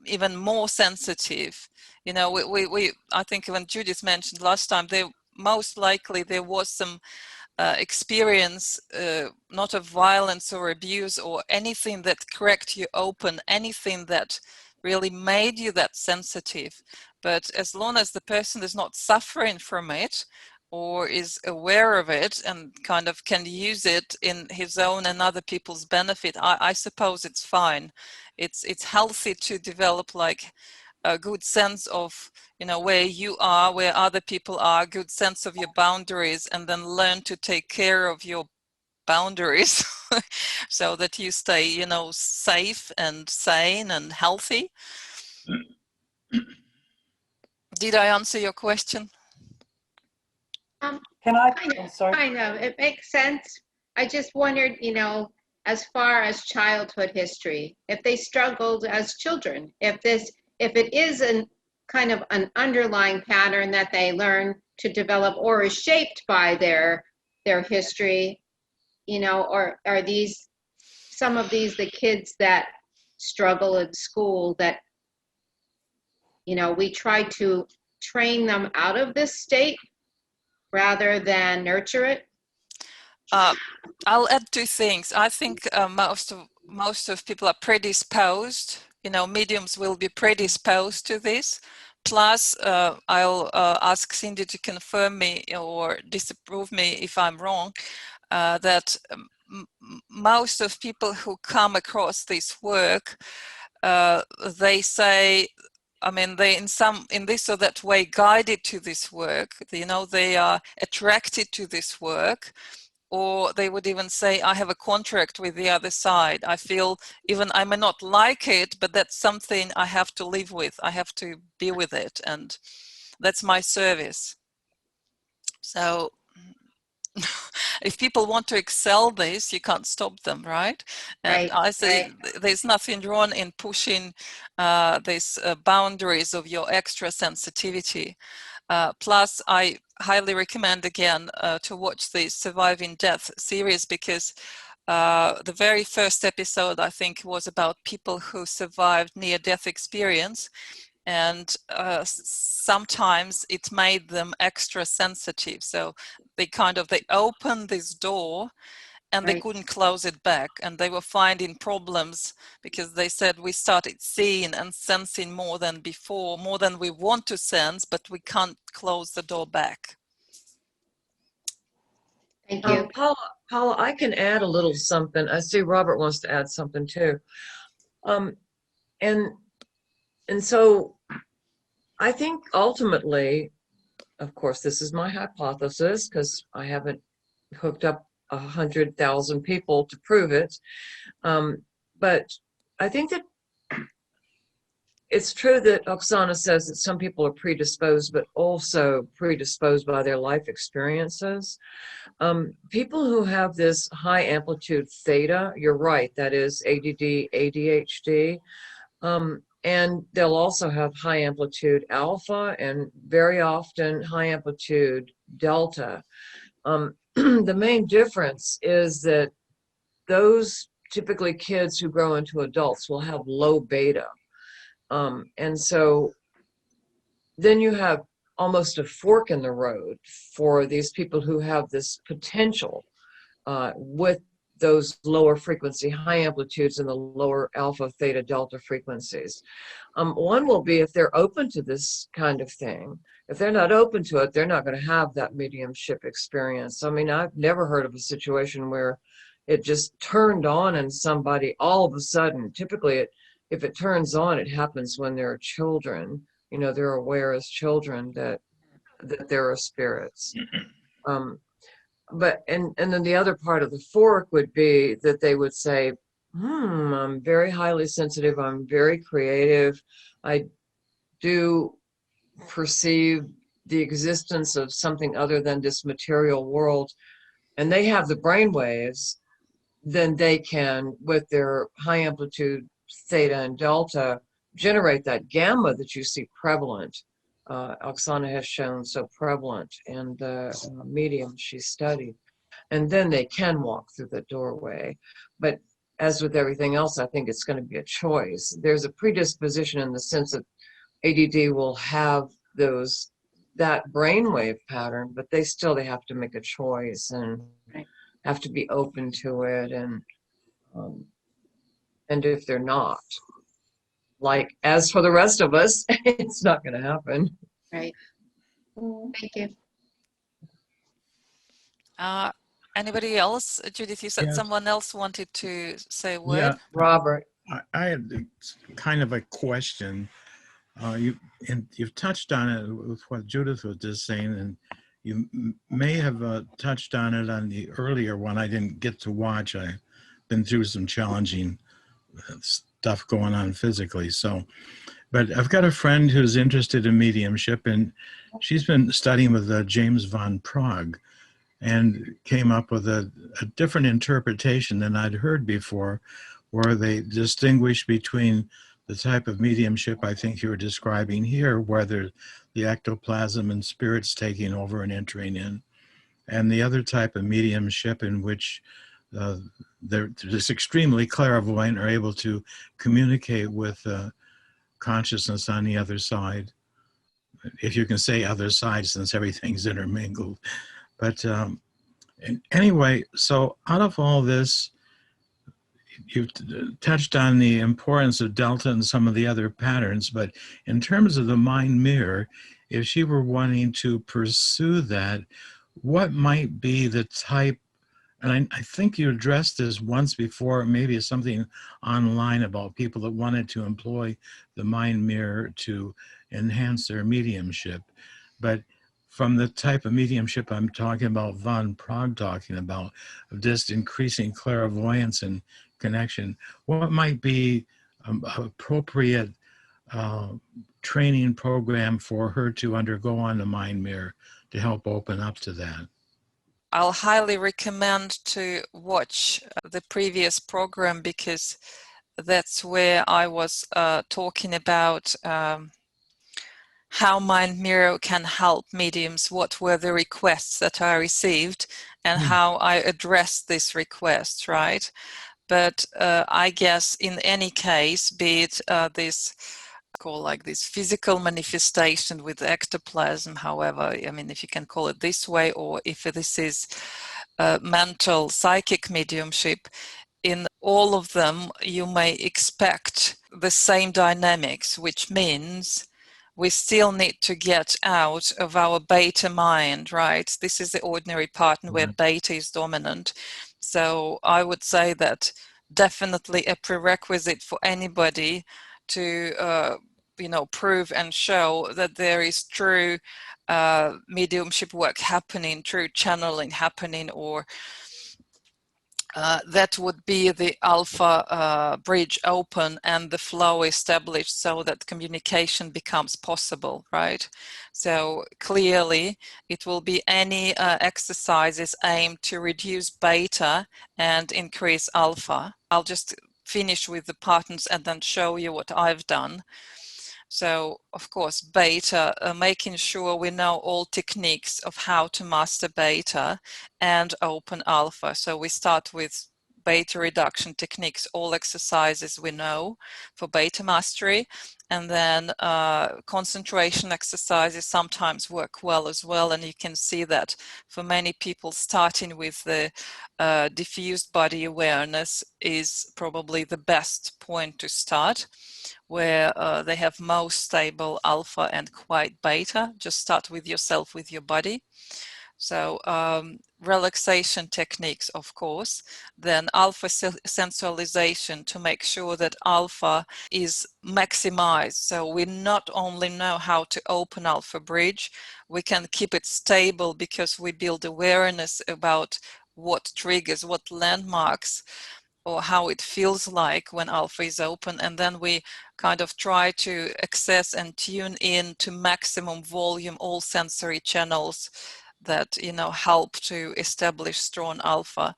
even more sensitive. You know, we I think when Judith mentioned last time, most likely there was some experience, not of violence or abuse or anything that cracked you open, anything that really made you that sensitive. But as long as the person is not suffering from it or is aware of it and kind of can use it in his own and other people's benefit, I suppose it's fine. It's healthy to develop like a good sense of, you know, where you are, where other people are, good sense of your boundaries, and then learn to take care of your boundaries so that you stay, you know, safe and sane and healthy. Did I answer your question? Can I? Kind Oh, of, sorry. kind of. It makes sense. I just wondered, you know, as far as childhood history, if they struggled as children, if it is an kind of an underlying pattern that they learn to develop or is shaped by their history, you know, or are these some of these the kids that struggle in school that, you know, we try to train them out of this state rather than nurture it? I'll add two things. I think most of people are predisposed. You know, mediums will be predisposed to this. Plus, I'll ask Cindy to confirm me or disapprove me if I'm wrong. That most of people who come across this work, they say, I mean, they in this or that way guided to this work. You know, they are attracted to this work, or they would even say, I have a contract with the other side. I feel, even I may not like it, but that's something I have to live with. I have to be with it, and that's my service. So if people want to excel this, you can't stop them, right? And Right, I say right. there's nothing wrong in pushing these boundaries of your extra sensitivity. Plus, I highly recommend again to watch the Surviving Death series, because the very first episode, I think, was about people who survived near-death experience, and sometimes it made them extra sensitive. So they opened this door and they Right. couldn't close it back, and they were finding problems because they said, we started seeing and sensing more than before, more than we want to sense, but we can't close the door back. Thank you. Paula, I can add a little something. I see Robert wants to add something too. And so I think ultimately, of course, this is my hypothesis because I haven't hooked up 100,000 people to prove it. But I think that it's true that Oksana says that some people are predisposed, but also predisposed by their life experiences. People who have this high amplitude theta, you're right, that is ADD, ADHD, and they'll also have high amplitude alpha and very often high amplitude delta. The main difference is that those typically kids who grow into adults will have low beta. And so then you have almost a fork in the road for these people who have this potential with those lower frequency, high amplitudes and the lower alpha, theta, delta frequencies. One will be if they're open to this kind of thing. If they're not open to it, they're not going to have that mediumship experience. I mean, I've never heard of a situation where it just turned on in somebody all of a sudden. Typically, if it turns on, it happens when they're children. You know, they're aware as children that there are spirits. But and then the other part of the fork would be that they would say, I'm very highly sensitive, I'm very creative, I do perceive the existence of something other than this material world, and they have the brain waves, then they can, with their high amplitude theta and delta, generate that gamma that you see prevalent. Oksana has shown so prevalent in the medium she studied. And then they can walk through the doorway. But as with everything else, I think it's going to be a choice. There's a predisposition in the sense that ADD will have that brainwave pattern, but they have to make a choice and have to be open to it. And if they're not, like as for the rest of us, it's not going to happen. Right. Thank you. Anybody else? Judith, you said Yes. someone else wanted to say a word? Yeah, Robert. I had kind of a question. You've touched on it with what Judith was just saying, and you may have touched on it on the earlier one. I didn't get to watch. I've been through some challenging stuff going on physically. But I've got a friend who's interested in mediumship, and she's been studying with James von Prague, and came up with a different interpretation than I'd heard before, where they distinguish between the type of mediumship I think you were describing here, where there's the ectoplasm and spirits taking over and entering in, and the other type of mediumship in which they're just extremely clairvoyant, are able to communicate with consciousness on the other side, if you can say other side, since everything's intermingled. But anyway, so out of all this, you've touched on the importance of delta and some of the other patterns, but in terms of the mind mirror, if she were wanting to pursue that, what might be the type, and I think you addressed this once before, maybe it's something online about people that wanted to employ the mind mirror to enhance their mediumship, but from the type of mediumship I'm talking about, von Prague talking about, of just increasing clairvoyance and connection, what might be an appropriate training program for her to undergo on the mind mirror to help open up to that? I'll highly recommend to watch the previous program, because that's where I was talking about how Mind Mirror can help mediums, what were the requests that I received, and how I addressed these requests, right? But I guess in any case, be it this physical manifestation with ectoplasm, however, I mean, if you can call it this way, or if this is mental psychic mediumship, in all of them you may expect the same dynamics, which means we still need to get out of our beta mind, right? This is the ordinary pattern where beta is dominant. So I would say that definitely a prerequisite for anybody to prove and show that there is true mediumship work happening, true channeling happening, or that would be the alpha bridge open and the flow established so that communication becomes possible, right? So clearly it will be any exercises aimed to reduce beta and increase alpha. I'll just finish with the patterns and then show you what I've done. So, of course, beta, making sure we know all techniques of how to master beta and open alpha. So we start with beta reduction techniques, all exercises we know for beta mastery, and then concentration exercises sometimes work well as well. And you can see that for many people, starting with the diffused body awareness is probably the best point to start, where they have most stable alpha and quite beta. Just start with yourself, with your body. So relaxation techniques, of course, then alpha sensualization to make sure that alpha is maximized. So we not only know how to open alpha bridge, we can keep it stable because we build awareness about what triggers, what landmarks, or how it feels like when alpha is open, and then we kind of try to access and tune in to maximum volume all sensory channels that help to establish strong alpha.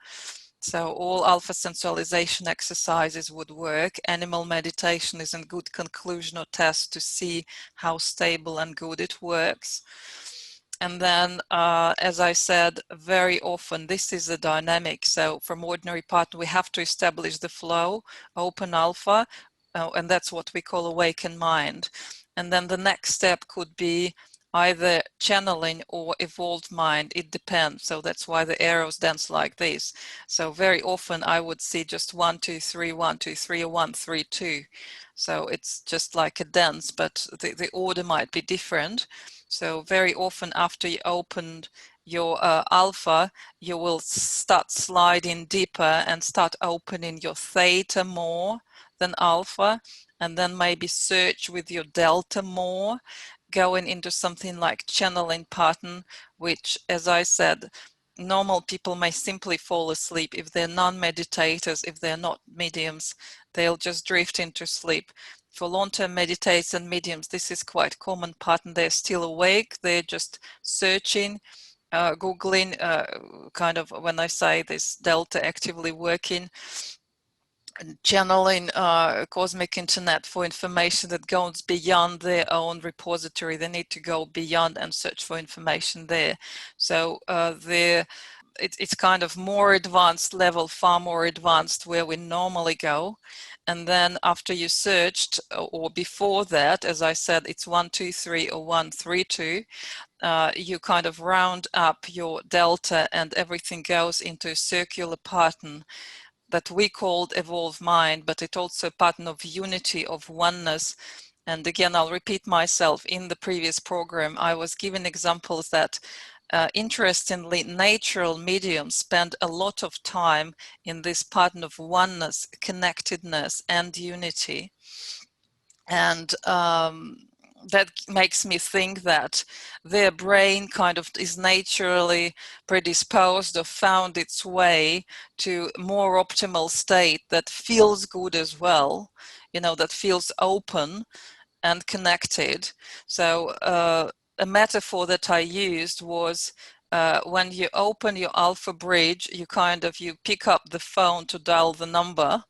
So all alpha sensualization exercises would work. Animal meditation is a good conclusion or test to see how stable and good it works. And then, as I said, very often this is a dynamic. So from ordinary pattern, we have to establish the flow, open alpha, and that's what we call awakened mind. And then the next step could be either channeling or evolved mind. It depends. So that's why the arrows dance like this. So very often I would see just 1, 2, 3, 1, 2, 3, or 1, 3, 2. So it's just like a dance, but the order might be different. So very often after you opened your alpha, you will start sliding deeper and start opening your theta more than alpha, and then maybe search with your delta more, going into something like channeling pattern, which, as I said, normal people may simply fall asleep. If they're non-meditators, if they're not mediums, they'll just drift into sleep. For long-term meditators and mediums, this is quite common pattern. They're still awake, they're just searching, Googling, kind of when I say this, delta actively working, channeling cosmic internet for information that goes beyond their own repository. They need to go beyond and search for information there. So it's kind of more advanced level, far more advanced where we normally go. And then after you searched, or before that, as I said, it's 1, 2, 3 or 1, 3, 2. You kind of round up your delta and everything goes into a circular pattern that we called evolved mind, but it's also a pattern of unity, of oneness. And again, I'll repeat myself, in the previous program, I was given examples that interestingly, natural mediums spend a lot of time in this pattern of oneness, connectedness, and unity. And that makes me think that their brain kind of is naturally predisposed or found its way to more optimal state that feels good as well, that feels open and connected. So a metaphor that I used was when you open your alpha bridge, you pick up the phone to dial the number,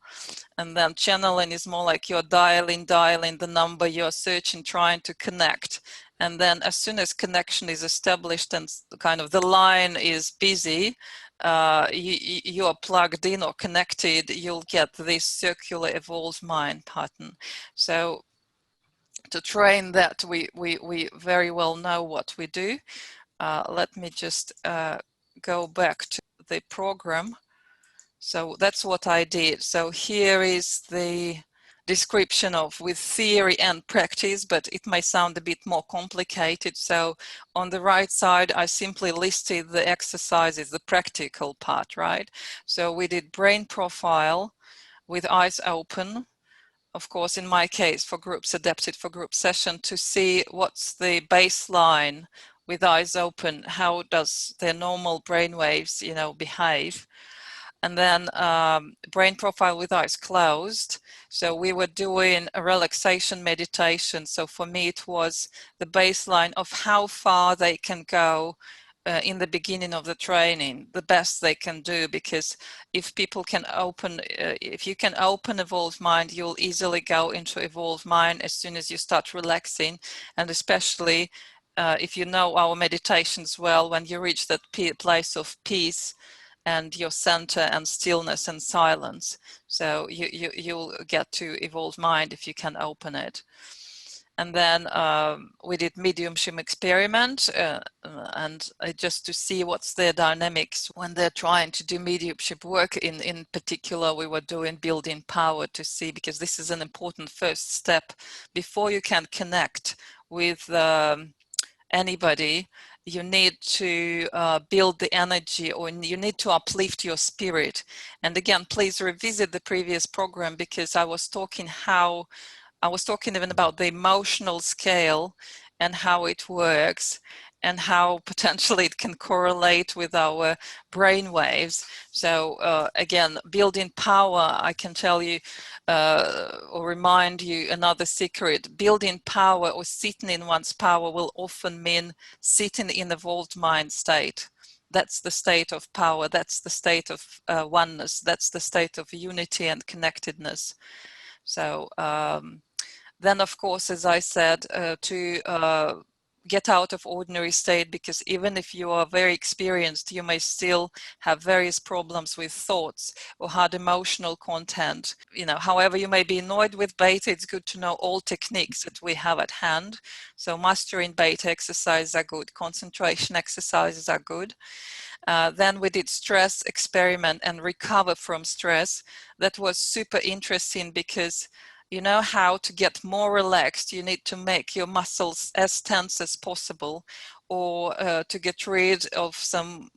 and then channeling is more like you're dialing the number, you're searching, trying to connect. And then as soon as connection is established and kind of the line is busy, you are plugged in or connected, you'll get this circular evolved mind pattern. So to train that, we very well know what we do. Let me just go back to the program. So that's what I did. So here is the description of with theory and practice, but it may sound a bit more complicated. So on the right side, I simply listed the exercises, the practical part, right? So we did brain profile with eyes open. Of course, in my case, for groups, adapted for group session, to see what's the baseline with eyes open, how does their normal brain waves, behave. and then brain profile with eyes closed. So we were doing a relaxation meditation. So for me, it was the baseline of how far they can go in the beginning of the training, the best they can do, because if people can open, if you can open evolved mind, you'll easily go into evolved mind as soon as you start relaxing. And especially if you know our meditations well, when you reach that place of peace and your center and stillness and silence. So you'll get to evolved mind if you can open it. And then we did mediumship experiment and just to see what's their dynamics when they're trying to do mediumship work. In particular, we were doing building power to see, because this is an important first step before you can connect with anybody. You need to build the energy, or you need to uplift your spirit. And again, please revisit the previous program, because I was talking even about the emotional scale and how it works, and how potentially it can correlate with our brain waves. So again, building power, I can tell you or remind you another secret. Building power or sitting in one's power will often mean sitting in evolved mind state. That's the state of power. That's the state of oneness. That's the state of unity and connectedness. So then, of course, as I said, to get out of ordinary state, because even if you are very experienced, you may still have various problems with thoughts or hard emotional content. However you may be annoyed with beta, it's good to know all techniques that we have at hand. So mastering beta exercises are good, concentration exercises are good. Then we did stress experiment and recover from stress. That was super interesting, because you know how to get more relaxed. You need to make your muscles as tense as possible, or to get rid of some,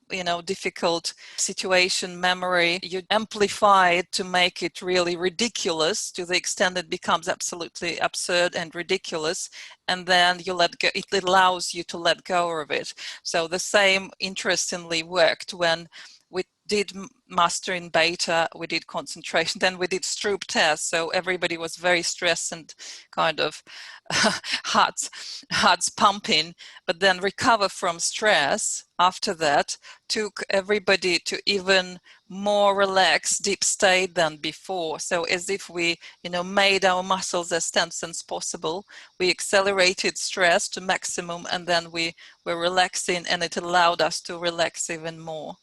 difficult situation memory. You amplify it to make it really ridiculous, to the extent it becomes absolutely absurd and ridiculous. And then you let go. It allows you to let go of it. So the same, interestingly, worked when we did mastering beta, we did concentration, then we did Stroop tests. So everybody was very stressed and kind of hearts pumping, but then recover from stress after that took everybody to even more relaxed, deep state than before. So as if we, made our muscles as tense as possible. We accelerated stress to maximum, and then we were relaxing, and it allowed us to relax even more.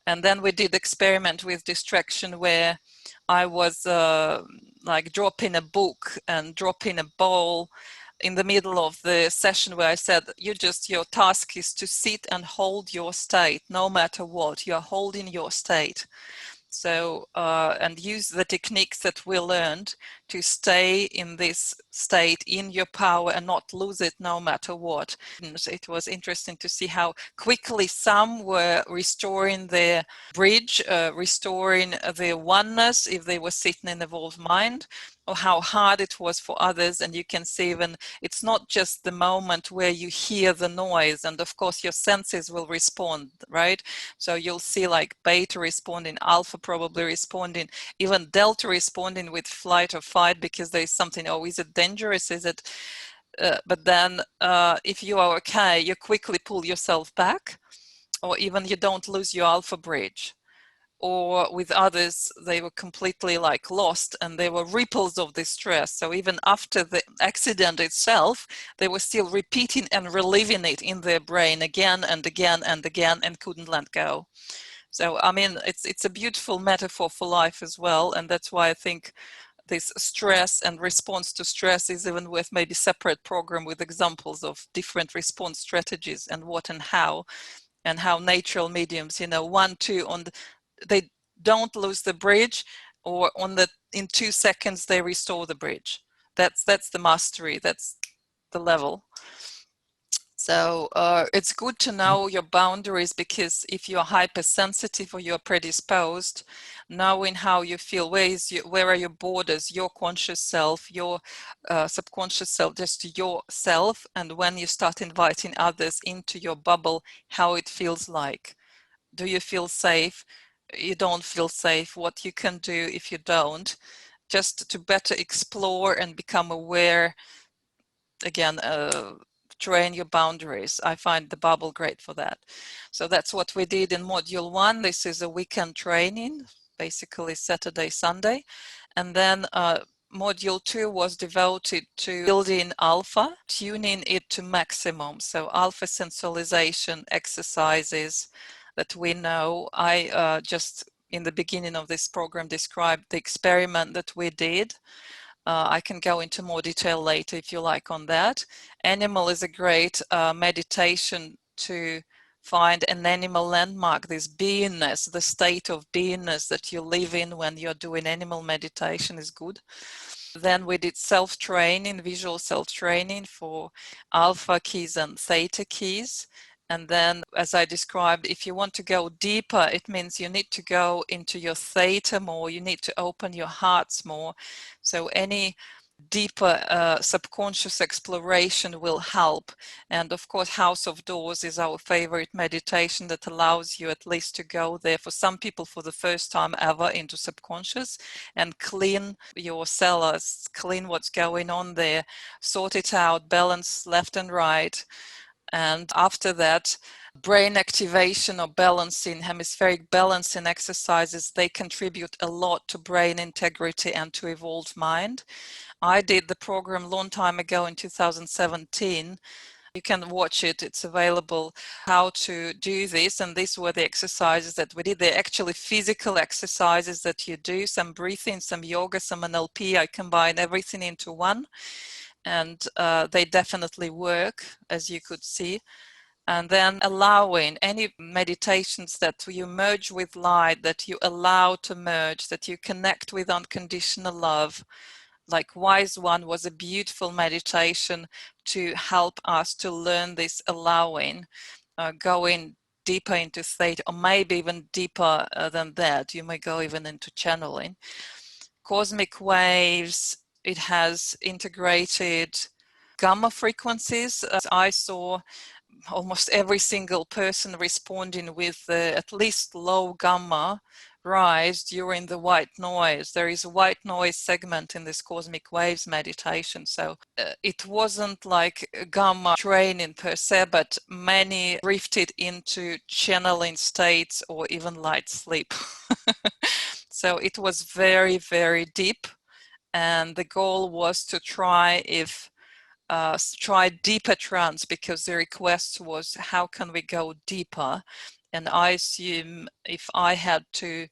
And then we did experiment with distraction, where I was like dropping a book and dropping a bowl in the middle of the session, where I said, your task is to sit and hold your state, no matter what, you're holding your state. So, and use the techniques that we learned to stay in this state, in your power, and not lose it no matter what. And it was interesting to see how quickly some were restoring their bridge, restoring their oneness if they were sitting in evolved mind, or how hard it was for others. And you can see even it's not just the moment where you hear the noise, and of course your senses will respond, right? So you'll see like beta responding, alpha probably responding, even delta responding with flight or fight, because there's something, is it dangerous? Is it? But then if you are okay, you quickly pull yourself back, or even you don't lose your alpha bridge. Or with others, they were completely like lost, and there were ripples of distress. So even after the accident itself, they were still repeating and reliving it in their brain again and again and again, and couldn't let go. So, I mean, it's a beautiful metaphor for life as well. And that's why I think this stress and response to stress is even worth maybe separate program with examples of different response strategies and what and how natural mediums, 1, 2 they don't lose the bridge, or in 2 seconds they restore the bridge. That's the mastery. That's the level. So it's good to know your boundaries, because if you're hypersensitive or you're predisposed, knowing how you feel, where are your borders, your conscious self, your subconscious self, just yourself, and when you start inviting others into your bubble, how it feels like. Do you feel safe? you don't feel safe, what you can do if you don't, just to better explore and become aware. Again, train your boundaries. I find the bubble great for that. So that's what we did in module 1. This is a weekend training, basically Saturday, Sunday. And then module 2 was devoted to building alpha, tuning it to maximum. So alpha sensualization exercises that we know. I just in the beginning of this program described the experiment that we did. I can go into more detail later if you like on that. Animal is a great meditation to find an animal landmark, this beingness, the state of beingness that you live in when you're doing animal meditation is good. Then we did self-training, visual self-training for alpha keys and theta keys. And then, as I described, if you want to go deeper, it means you need to go into your theta more, you need to open your hearts more. So any deeper subconscious exploration will help. And of course, House of Doors is our favorite meditation that allows you at least to go there, for some people for the first time ever, into subconscious and clean your cellars, clean what's going on there, sort it out, balance left and right. And after that, brain activation or balancing, hemispheric balancing exercises, they contribute a lot to brain integrity and to evolved mind. I did the program a long time ago in 2017. You can watch it, it's available, how to do this. And these were the exercises that we did. They're actually physical exercises that you do, some breathing, some yoga, some NLP. I combine everything into one. And they definitely work, as you could see. And then allowing any meditations that you merge with light, that you allow to merge, that you connect with unconditional love. Like Wise One was a beautiful meditation to help us to learn this allowing, going deeper into theta, or maybe even deeper than that. You may go even into channeling. Cosmic waves, it has integrated gamma frequencies. As I saw almost every single person responding with at least low gamma rise during the white noise. There is a white noise segment in this cosmic waves meditation. So it wasn't like gamma training per se, but many drifted into channeling states or even light sleep. So it was very, very deep. And the goal was to try deeper trance, because the request was, how can we go deeper? And I assume if I had to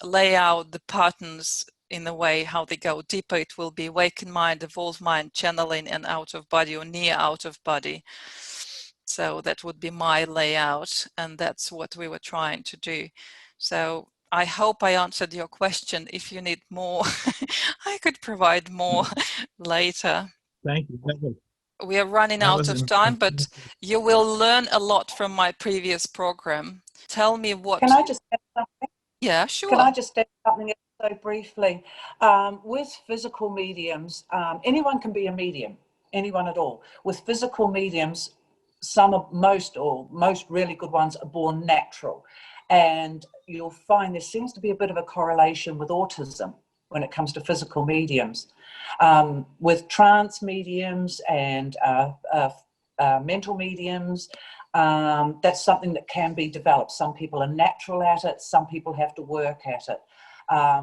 lay out the patterns in a way how they go deeper, it will be awakened mind, evolved mind, channeling, and out of body or near out of body. So that would be my layout, and that's what we were trying to do. So I hope I answered your question. If you need more, I could provide more later. Thank you. We are running That out was of time, but you will learn a lot from my previous program. Tell me what... Can I just add something? Yeah, sure. Can I just add something so briefly? With physical mediums, anyone can be a medium, anyone at all. With physical mediums, most really good ones are born natural. And you'll find there seems to be a bit of a correlation with autism when it comes to physical mediums. With trance mediums and mental mediums, that's something that can be developed. Some people are natural at it, some people have to work at it.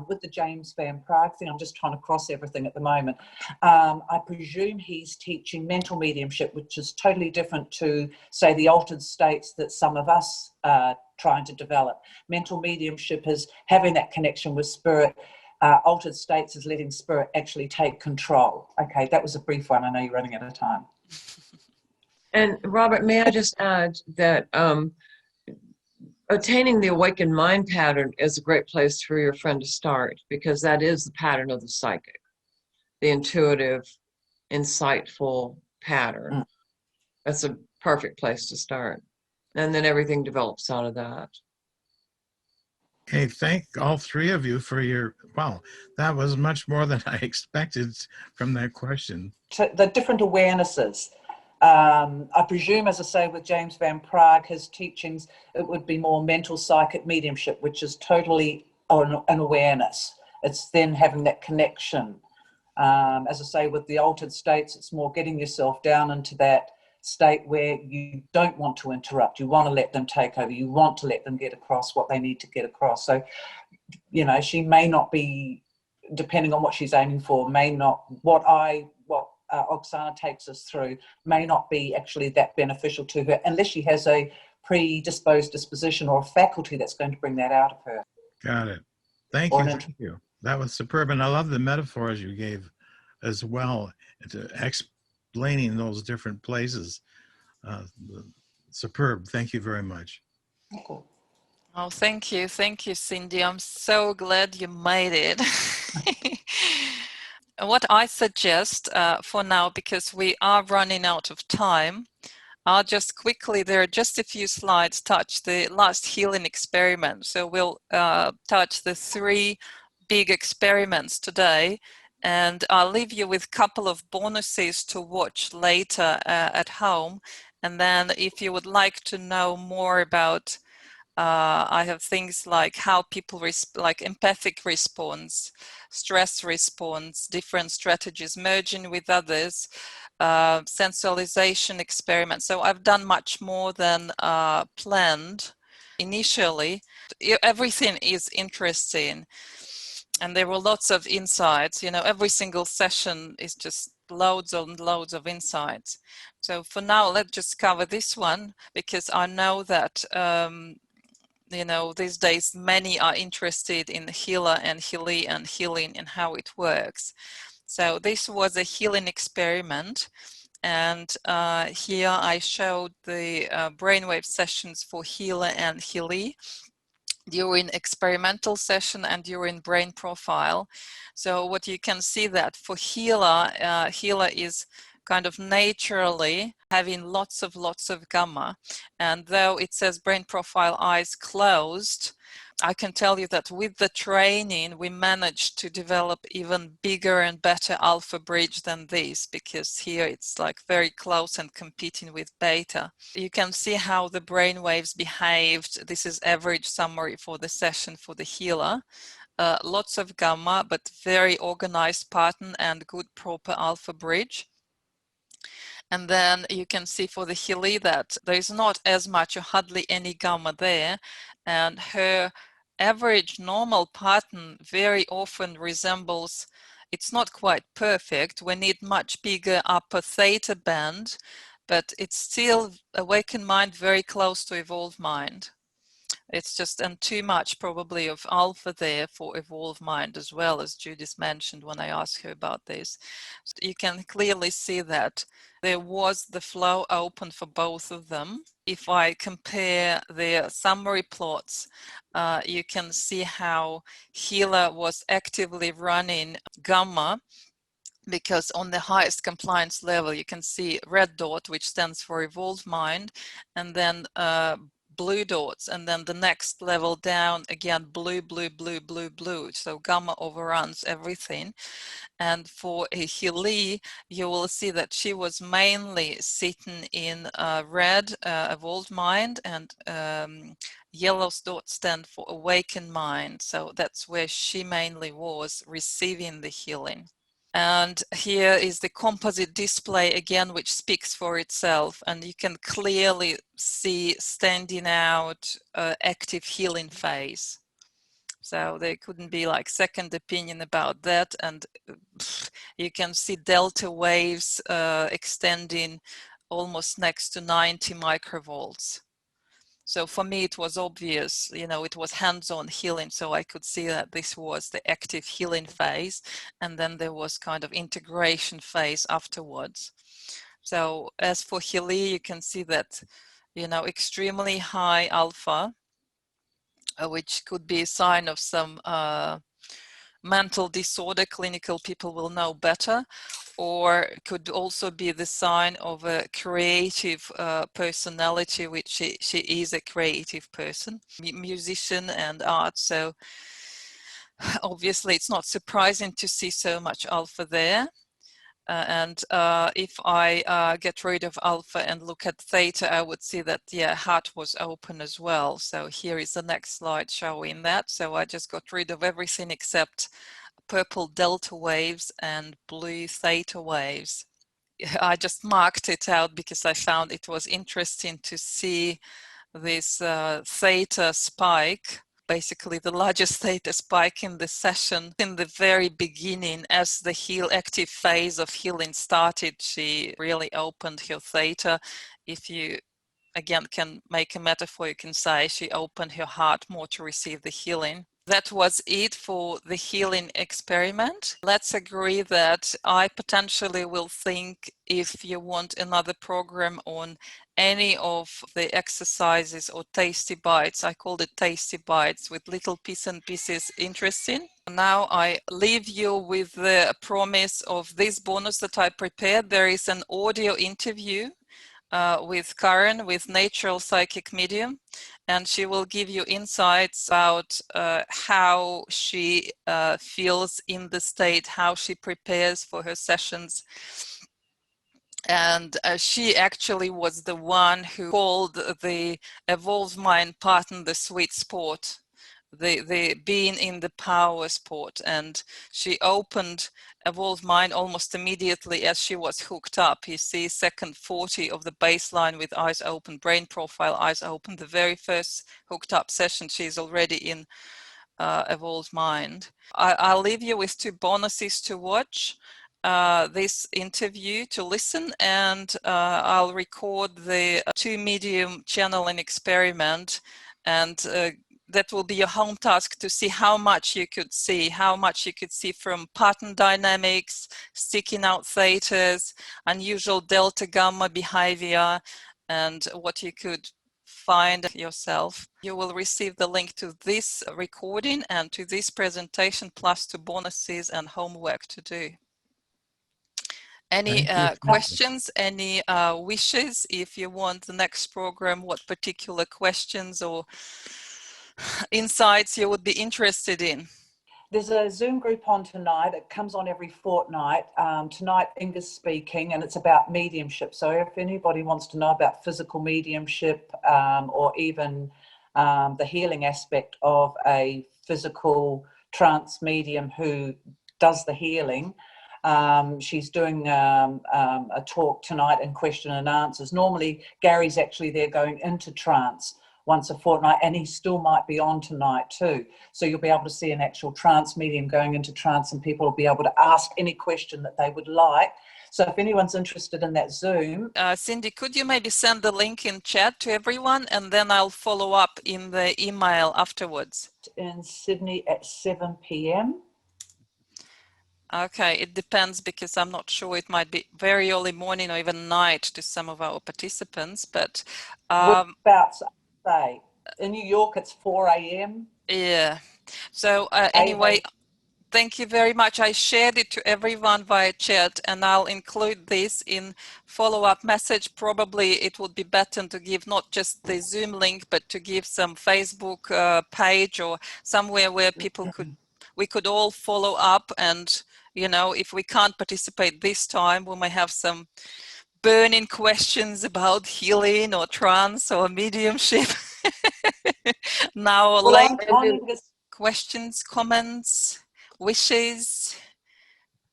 With the James Van Prague thing, I'm just trying to cross everything at the moment. I presume he's teaching mental mediumship, which is totally different to, say, the altered states that some of us are trying to develop. Mental mediumship is having that connection with spirit. Altered states is letting spirit actually take control. Okay, that was a brief one. I know you're running out of time. And Robert, may I just add that attaining the awakened mind pattern is a great place for your friend to start, because that is the pattern of the psychic, the intuitive, insightful pattern. That's a perfect place to start. And then everything develops out of that. Okay, thank all three of you for your, wow, that was much more than I expected from that question. The different awarenesses I presume, as I say, with James Van Praagh, his teachings, it would be more mental psychic mediumship, which is totally an awareness. It's then having that connection. As I say, with the altered states, it's more getting yourself down into that state where you don't want to interrupt. You want to let them take over. You want to let them get across what they need to get across. So, you know, she may not be, depending on what she's aiming for, may not, what Oksana takes us through may not be actually that beneficial to her unless she has a predisposed disposition or a faculty that's going to bring that out of her. Got it. Thank you. Thank you. That was superb. And I love the metaphors you gave as well, explaining those different places. Superb. Thank you very much. Cool. Oh, thank you. Thank you, Cindy. I'm so glad you made it. What I suggest for now, because we are running out of time, I'll just quickly, there are just a few slides, touch the last healing experiment. So we'll touch the 3 big experiments today, and I'll leave you with a couple of bonuses to watch later at home. And then if you would like to know more about I have things like how people like empathic response, stress response, different strategies, merging with others, sensualization experiments. So I've done much more than planned initially. Everything is interesting, and there were lots of insights. You know, every single session is just loads and loads of insights. So for now, let's just cover this one, because I know that you know, these days many are interested in healer and healee and healing and how it works. So this was a healing experiment, and here I showed the brainwave sessions for healer and healee during experimental session and during brain profile. So what you can see that for healer, healer is kind of naturally having lots of gamma, and though it says brain profile eyes closed, I can tell you that with the training we managed to develop even bigger and better alpha bridge than this, because here it's like very close and competing with beta. You can see how the brain waves behaved. This is average summary for the session for the healer. Lots of gamma, but very organized pattern and good proper alpha bridge. And then you can see for the healee that there's not as much or hardly any gamma there, and her average normal pattern very often resembles, it's not quite perfect, we need much bigger upper theta band, but it's still awakened mind very close to evolved mind. It's just, and too much probably of alpha there for evolved mind as well, as Judith mentioned when I asked her about this. So you can clearly see that there was the flow open for both of them. If I compare their summary plots, you can see how healer was actively running gamma, because on the highest compliance level you can see red dot, which stands for evolved mind, and then blue dots, and then the next level down again blue, blue, blue, blue, blue. So gamma overruns everything. And for a healee, you will see that she was mainly sitting in red, evolved mind, and yellow dots stand for awakened mind. So that's where she mainly was receiving the healing. And here is the composite display again, which speaks for itself, and you can clearly see standing out active healing phase. So there couldn't be like second opinion about that. And you can see delta waves extending almost next to 90 microvolts. So for me, it was obvious, you know, it was hands-on healing. So I could see that this was the active healing phase. And then there was kind of integration phase afterwards. So as for healee, you can see that, you know, extremely high alpha, which could be a sign of some mental disorder. Clinical people will know better, or could also be the sign of a creative personality, which she is a creative person, musician and art. So obviously it's not surprising to see so much alpha there. If I get rid of alpha and look at theta, I would see that, yeah, heart was open as well. So here is the next slide showing that. So I just got rid of everything except purple delta waves and blue theta waves. I just marked it out because I found it was interesting to see this theta spike, basically the largest theta spike in the session. In the very beginning, as the active phase of healing started, she really opened her theta. If you again can make a metaphor, you can say she opened her heart more to receive the healing. That was it for the healing experiment. Let's agree that I potentially will think, if you want another program on any of the exercises or tasty bites, I called it tasty bites with little pieces interesting. Now I leave you with the promise of this bonus that I prepared. There is an audio interview with Karen, with Natural Psychic Medium, and she will give you insights about how she feels in the state, how she prepares for her sessions. And she actually was the one who called the Evolved Mind partner the sweet spot, the being in the power spot. And she opened Evolved Mind almost immediately as she was hooked up. You see second 40 of the baseline with eyes open, brain profile, eyes open. The very first hooked up session, she's already in Evolved Mind. I'll leave you with 2 bonuses to watch. This interview to listen, and I'll record the 2 medium channeling experiment, and that will be your home task to see how much you could see, from pattern dynamics, sticking out thetas, unusual delta gamma behavior, and what you could find yourself. You will receive the link to this recording and to this presentation, plus 2 bonuses and homework to do. Any questions, any wishes? If you want the next program, what particular questions or insights you would be interested in? There's a Zoom group on tonight. It comes on every fortnight. Tonight, Inga's speaking, and it's about mediumship. So if anybody wants to know about physical mediumship or even the healing aspect of a physical trance medium who does the healing, she's doing a talk tonight in question and answers. Normally, Gary's actually there going into trance once a fortnight, and he still might be on tonight too. So you'll be able to see an actual trance medium going into trance, and people will be able to ask any question that they would like. So if anyone's interested in that Zoom. Cindy, could you maybe send the link in chat to everyone, and then I'll follow up in the email afterwards? In Sydney at 7 p.m. Okay, it depends, because I'm not sure, it might be very early morning or even night to some of our participants, but about say in New York it's 4 a.m. yeah. So anyway, thank you very much. I shared it to everyone via chat, and I'll include this in follow-up message. Probably it would be better to give not just the Zoom link, but to give some Facebook page or somewhere where people we could all follow up. And, you know, if we can't participate this time, we may have some burning questions about healing or trance or mediumship. Now, well, questions, comments, wishes,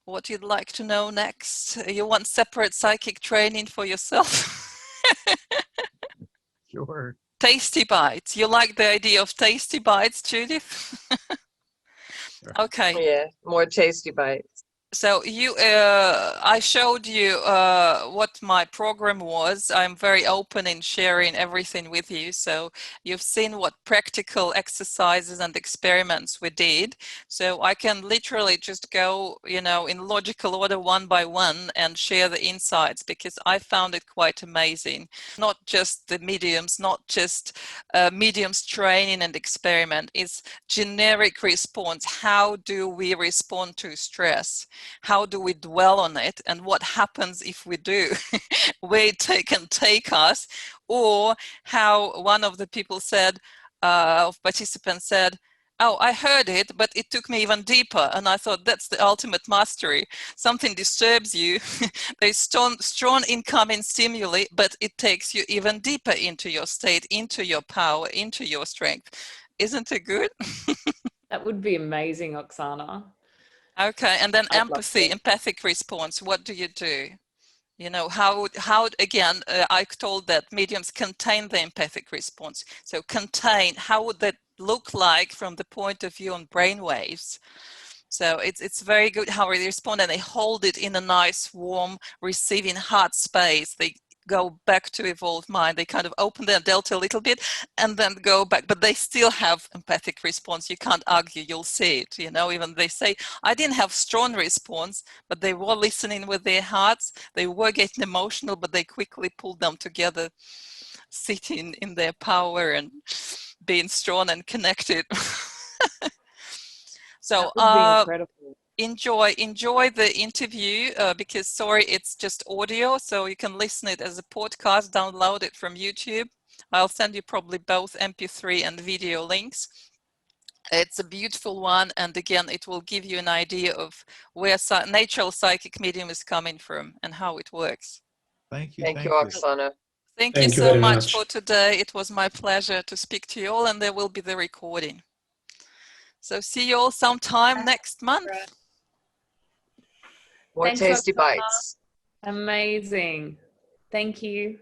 what you'd like to know next. You want separate psychic training for yourself? Sure. Tasty bites. You like the idea of tasty bites, Judith? Sure. Okay. Yeah, more tasty bites. So I showed you what my program was. I'm very open in sharing everything with you. So you've seen what practical exercises and experiments we did. So I can literally just go, you know, in logical order one by one and share the insights, because I found it quite amazing. Not just the mediums, not just mediums training and experiment. It's generic response. How do we respond to stress? How do we dwell on it, and what happens if we do? Where it can take us, or how one of the people said, participants said, Oh, I heard it, but it took me even deeper. And I thought that's the ultimate mastery. Something disturbs you. There's strong incoming stimuli, but it takes you even deeper into your state, into your power, into your strength. Isn't it good? That would be amazing, Oksana. Okay. And then I'd love empathy, to. empathic response. What do you do? You know, how again, I told that mediums contain the empathic response. So contain, how would that look like from the point of view on brainwaves? So it's very good how they respond, and they hold it in a nice, warm, receiving heart space. They go back to evolved mind. They kind of open their delta a little bit and then go back, but they still have empathic response. You can't argue, you'll see it, you know. Even they say, I didn't have strong response, but they were listening with their hearts. They were getting emotional, but they quickly pulled them together, sitting in their power and being strong and connected. So That would be incredible. enjoy the interview, because sorry, it's just audio, so you can listen it as a podcast, download it from YouTube. I'll send you probably both MP3 and video links. It's a beautiful one, and again, it will give you an idea of where natural psychic medium is coming from and how it works. Thank you. Thank you, Thank you. Oksana. Thank you so much for today. It was my pleasure to speak to you all, and there will be the recording. So see you all sometime next month. More Thanks, tasty Oksana. bites. Amazing. Thank you.